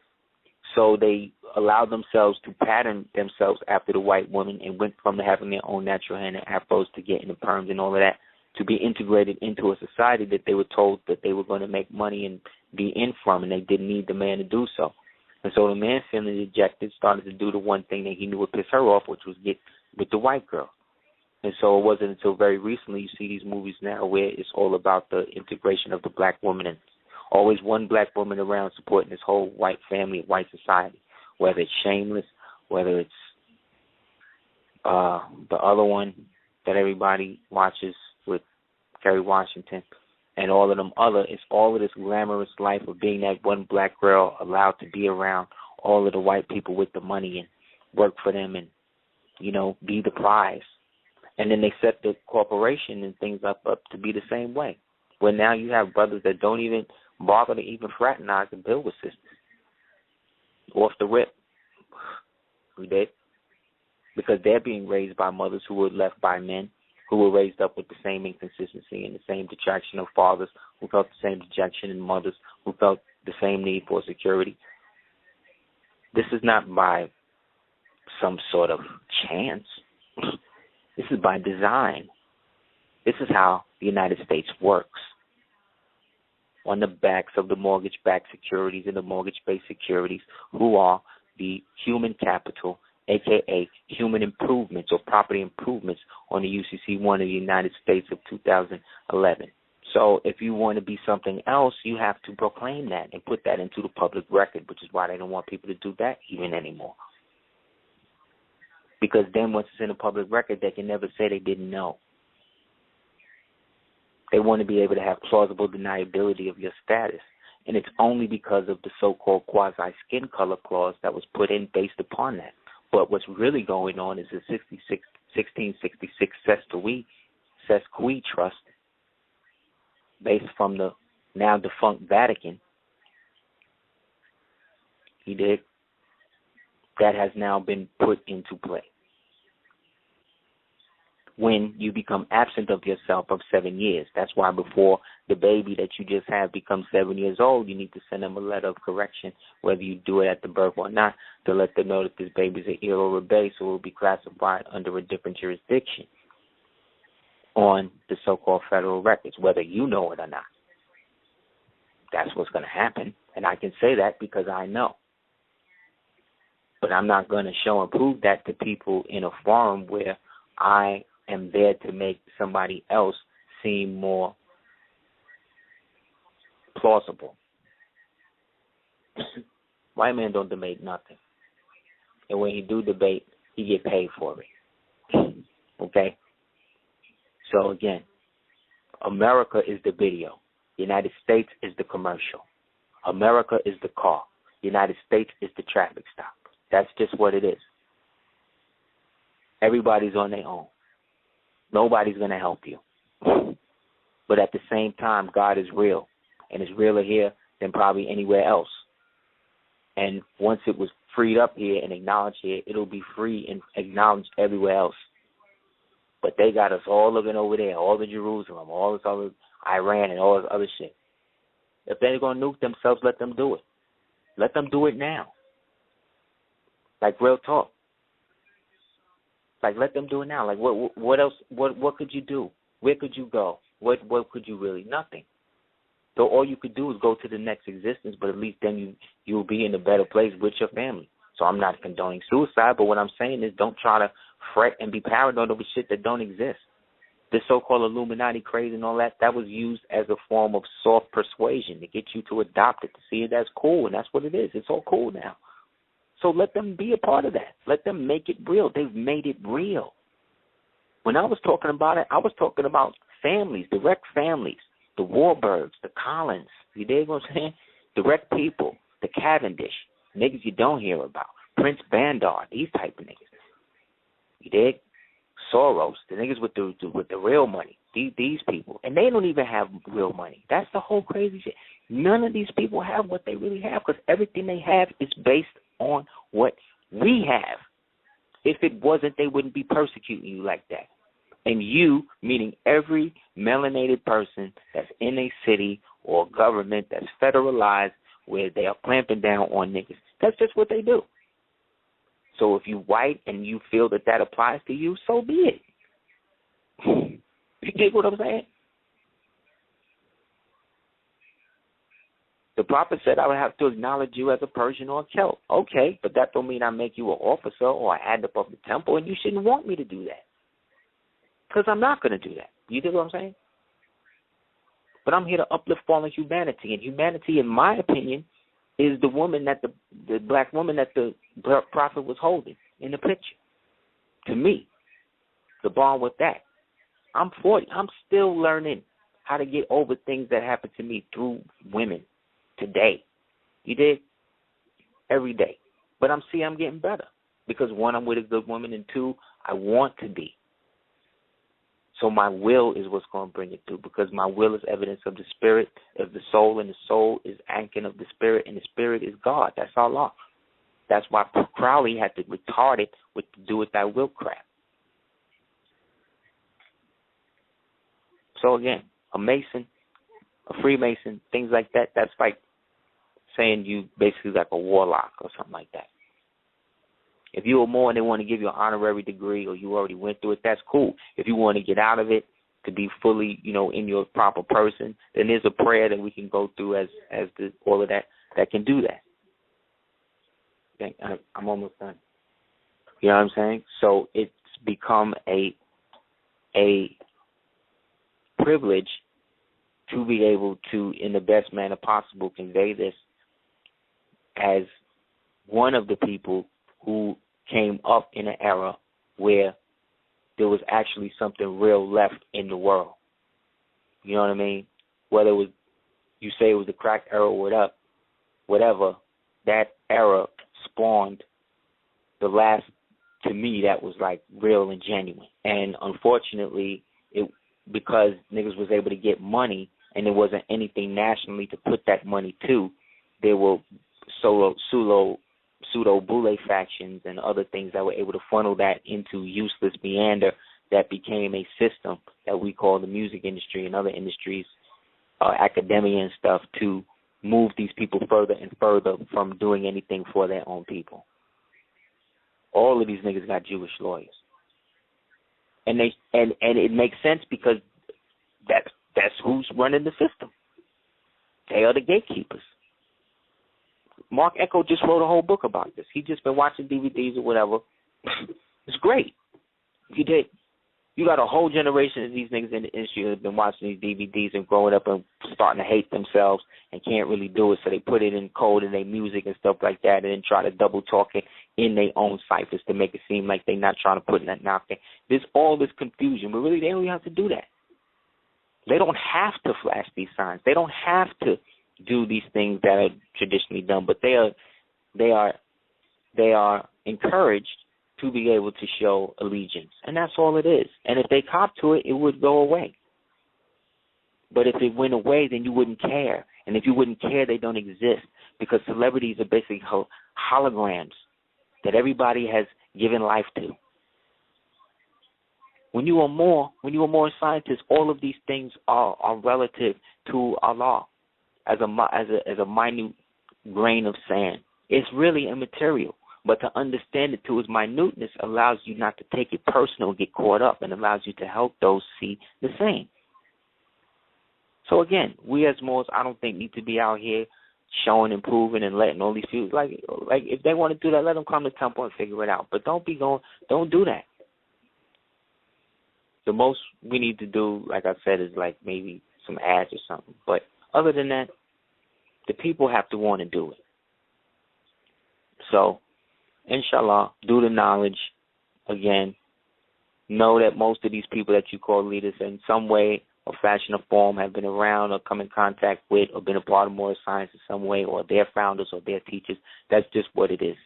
So they allowed themselves to pattern themselves after the white woman and went from having their own natural hair and afros to getting the perms and all of that to be integrated into a society that they were told that they were going to make money and be in from, and they didn't need the man to do so. And so the man, feeling dejected, started to do the one thing that he knew would piss her off, which was get with the white girl. And so it wasn't until very recently you see these movies now where it's all about the integration of the black woman and always one black woman around supporting this whole white family, white society, whether it's Shameless, whether it's the other one that everybody watches with Kerry Washington and all of them other. It's all of this glamorous life of being that one black girl allowed to be around all of the white people with the money and work for them and, you know, be the prize. And then they set the corporation and things up to be the same way. Where now you have brothers that don't even bother to even fraternize and build with sisters. Off the rip. We did. Because they're being raised by mothers who were left by men, who were raised up with the same inconsistency and the same detraction of fathers, who felt the same dejection in mothers, who felt the same need for security. This is not by some sort of chance. This is by design. This is how the United States works. On the backs of the mortgage-backed securities and the mortgage-based securities, who are the human capital, a.k.a. human improvements or property improvements on the UCC-1 of the United States of 2011. So if you want to be something else, you have to proclaim that and put that into the public record, which is why they don't want people to do that even anymore. Because then once it's in the public record, they can never say they didn't know. They want to be able to have plausible deniability of your status. And it's only because of the so-called quasi-skin color clause that was put in based upon that. But what's really going on is the 1666 Sesqui Trust, based from the now defunct Vatican, that has now been put into play. When you become absent of yourself of 7 years. That's why before the baby that you just had becomes 7 years old, you need to send them a letter of correction, whether you do it at the birth or not, to let them know that this baby is an ill or a base, so it will be classified under a different jurisdiction on the so-called federal records, whether you know it or not. That's what's going to happen, and I can say that because I know. But I'm not going to show and prove that to people in a forum where I am there to make somebody else seem more plausible. White man don't debate nothing. And when he do debate, he get paid for it. Okay? So again, America is the video. United States is the commercial. America is the car. United States is the traffic stop. That's just what it is. Everybody's on their own. Nobody's going to help you. But at the same time, God is real. And it's realer here than probably anywhere else. And once it was freed up here and acknowledged here, it'll be free and acknowledged everywhere else. But they got us all looking over there, all the Jerusalem, all this other Iran and all this other shit. If they're going to nuke themselves, let them do it. Let them do it now. Like real talk. Like, let them do it now. Like, what else? What could you do? Where could you go? What could you really? Nothing. So all you could do is go to the next existence, but at least then you'll be in a better place with your family. So I'm not condoning suicide, but what I'm saying is don't try to fret and be paranoid over shit that don't exist. This so-called Illuminati craze and all that, that was used as a form of soft persuasion to get you to adopt it, to see it as cool, and that's what it is. It's all cool now. So let them be a part of that. Let them make it real. They've made it real. When I was talking about it, I was talking about families, direct families, the Warburgs, the Collins, you dig what I'm saying? Direct people, the Cavendish, niggas you don't hear about, Prince Bandar, these type of niggas. You dig? Soros, the niggas with the real money, these people. And they don't even have real money. That's the whole crazy shit. None of these people have what they really have because everything they have is based on what we have. If it wasn't, they wouldn't be persecuting you like that. And you, meaning every melanated person that's in a city or government that's federalized where they are clamping down on niggas, That's just what they do. So if you white and you feel that that applies to you, so be it. You get what I'm saying? The prophet said I would have to acknowledge you as a Persian or a Celt. Okay, but that don't mean I make you an officer or an adept of the temple, and you shouldn't want me to do that. Because I'm not going to do that. You get what I'm saying? But I'm here to uplift fallen humanity, and humanity, in my opinion, is the woman that the black woman that the prophet was holding in the picture. To me, the bond with that. I'm 40. I'm still learning how to get over things that happened to me through women today. You did? Every day. But I'm getting better. Because one, I'm with a good woman, and two, I want to be. So my will is what's going to bring it through, because my will is evidence of the spirit, of the soul, and the soul is anchoring of the spirit, and the spirit is God. That's Allah. That's why Crowley had to retard it with to do with that will crap. So again, a Mason, a Freemason, things like that, that's like saying you basically like a warlock or something like that. If you were more and they want to give you an honorary degree or you already went through it, that's cool. If you want to get out of it to be fully, in your proper person, then there's a prayer that we can go through as all of that can do that. Okay, I'm almost done. You know what I'm saying? So it's become a privilege to be able to, in the best manner possible, convey this as one of the people who came up in an era where there was actually something real left in the world. You know what I mean? Whether it was, you say it was the crack era or whatever, that era spawned the last, to me, that was like real and genuine. And unfortunately, because niggas was able to get money and there wasn't anything nationally to put that money to, there were pseudo-bule factions and other things that were able to funnel that into useless meander that became a system that we call the music industry and other industries, academia and stuff, to move these people further and further from doing anything for their own people. All of these niggas got Jewish lawyers. And it makes sense because that's who's running the system. They are the gatekeepers. Mark Echo just wrote a whole book about this. He just been watching DVDs or whatever. It's great. You did. You got a whole generation of these niggas in the industry who have been watching these DVDs and growing up and starting to hate themselves and can't really do it, so they put it in code in their music and stuff like that and then try to double talk it in their own ciphers to make it seem like they're not trying to put in that knocking. There's all this confusion, but really they don't have to do that. They don't have to flash these signs. They don't have to do these things that are traditionally done, but they are encouraged to be able to show allegiance, and that's all it is. And if they cop to it, it would go away. But if it went away, then you wouldn't care. And if you wouldn't care, they don't exist, because celebrities are basically holograms that everybody has given life to. When you are more scientists, all of these things are relative to Allah as a minute grain of sand. It's really immaterial. But to understand it to its minuteness allows you not to take it personal and get caught up, and allows you to help those see the same. So again, we as Moors, I don't think, need to be out here showing and proving and letting all these people, like if they want to do that, let them come to temple and figure it out. But don't do that. The most we need to do, like I said, is like maybe some ads or something. But other than that, the people have to want to do it. So, inshallah, do the knowledge. Again, know that most of these people that you call leaders in some way or fashion or form have been around or come in contact with or been a part of moral science in some way, or their founders or their teachers. That's just what it is.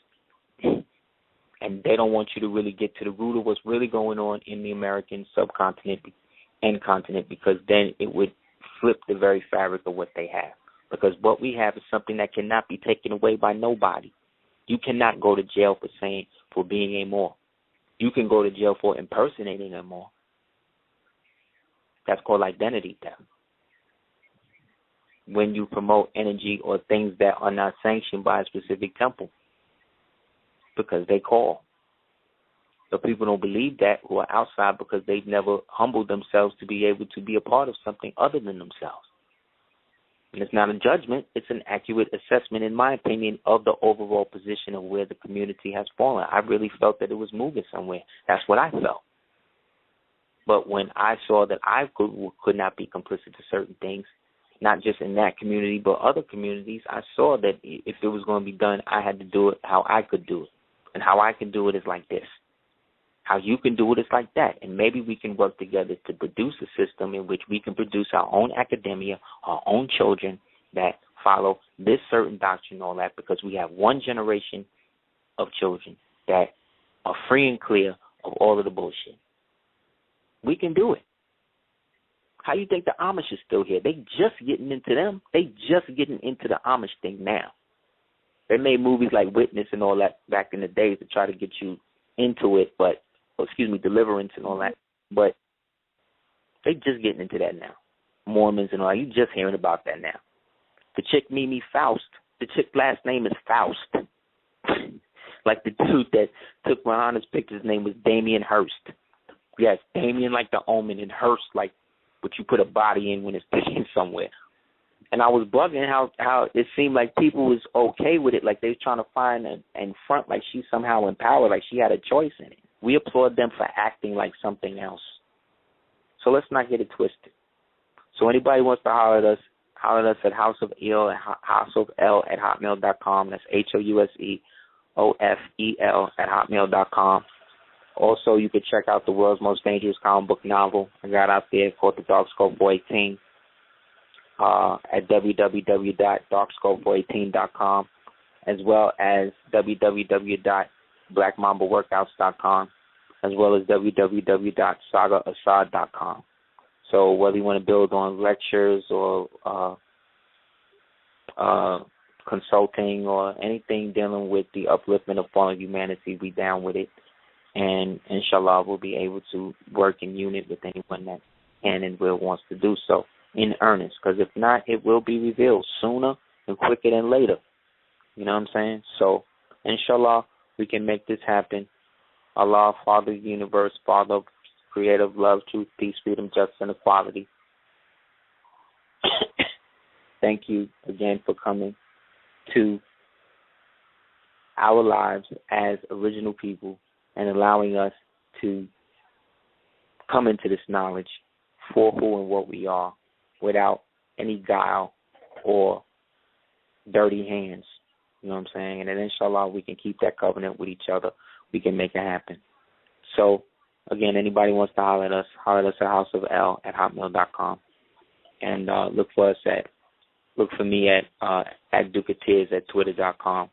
And they don't want you to really get to the root of what's really going on in the American subcontinent and continent, because then it would flip the very fabric of what they have. Because what we have is something that cannot be taken away by nobody. You cannot go to jail for being a Moor. You can go to jail for impersonating a Moor. That's called identity theft. when you promote energy or things that are not sanctioned by a specific temple, because they call. But people don't believe that who are outside because they've never humbled themselves to be able to be a part of something other than themselves. And it's not a judgment. It's an accurate assessment, in my opinion, of the overall position of where the community has fallen. I really felt that it was moving somewhere. That's what I felt. But when I saw that I could not be complicit to certain things, not just in that community but other communities, I saw that if it was going to be done, I had to do it how I could do it. And how I can do it is like this. How you can do it is like that. And maybe we can work together to produce a system in which we can produce our own academia, our own children that follow this certain doctrine and all that, because we have one generation of children that are free and clear of all of the bullshit. We can do it. How do you think the Amish is still here? They just getting into them. They just getting into the Amish thing now. They made movies like Witness and all that back in the days to try to get you into it, but Deliverance and all that. But they just getting into that now. Mormons and all that. You just hearing about that now. The chick Mimi Faust. The chick's last name is Faust. Like the dude that took Rihanna's picture, his name was Damien Hirst. Yes, Damien like the Omen, and Hirst like what you put a body in when it's taken somewhere. And I was bugging how it seemed like people was okay with it, like they was trying to find and front like she's somehow empowered, like she had a choice in it. We applaud them for acting like something else. So let's not get it twisted. So anybody wants to holler at us at House of El at hotmail.com. That's HOUSEOFEL at hotmail.com. Also, you can check out the world's most dangerous comic book novel I got out there called The Dark Scope for 18 at www.darkscope418.com, as well as www.blackmambaworkouts.com, as well as www.sagaassad.com. So whether you want to build on lectures or consulting or anything dealing with the upliftment of fallen humanity, we down with it. And inshallah, we'll be able to work in unit with anyone that can and will wants to do so in earnest. Because if not, it will be revealed sooner and quicker than later. You know what I'm saying? So, inshallah, we can make this happen. Allah, Father of the universe, Father of creative love, truth, peace, freedom, justice, and equality. Thank you again for coming to our lives as original people and allowing us to come into this knowledge for who and what we are without any guile or dirty hands. You know what I'm saying? And then inshallah we can keep that covenant with each other. We can make it happen. So, again, anybody wants to holler at us at House of El at hotmail.com. And look for me at Duke of Tears at twitter.com.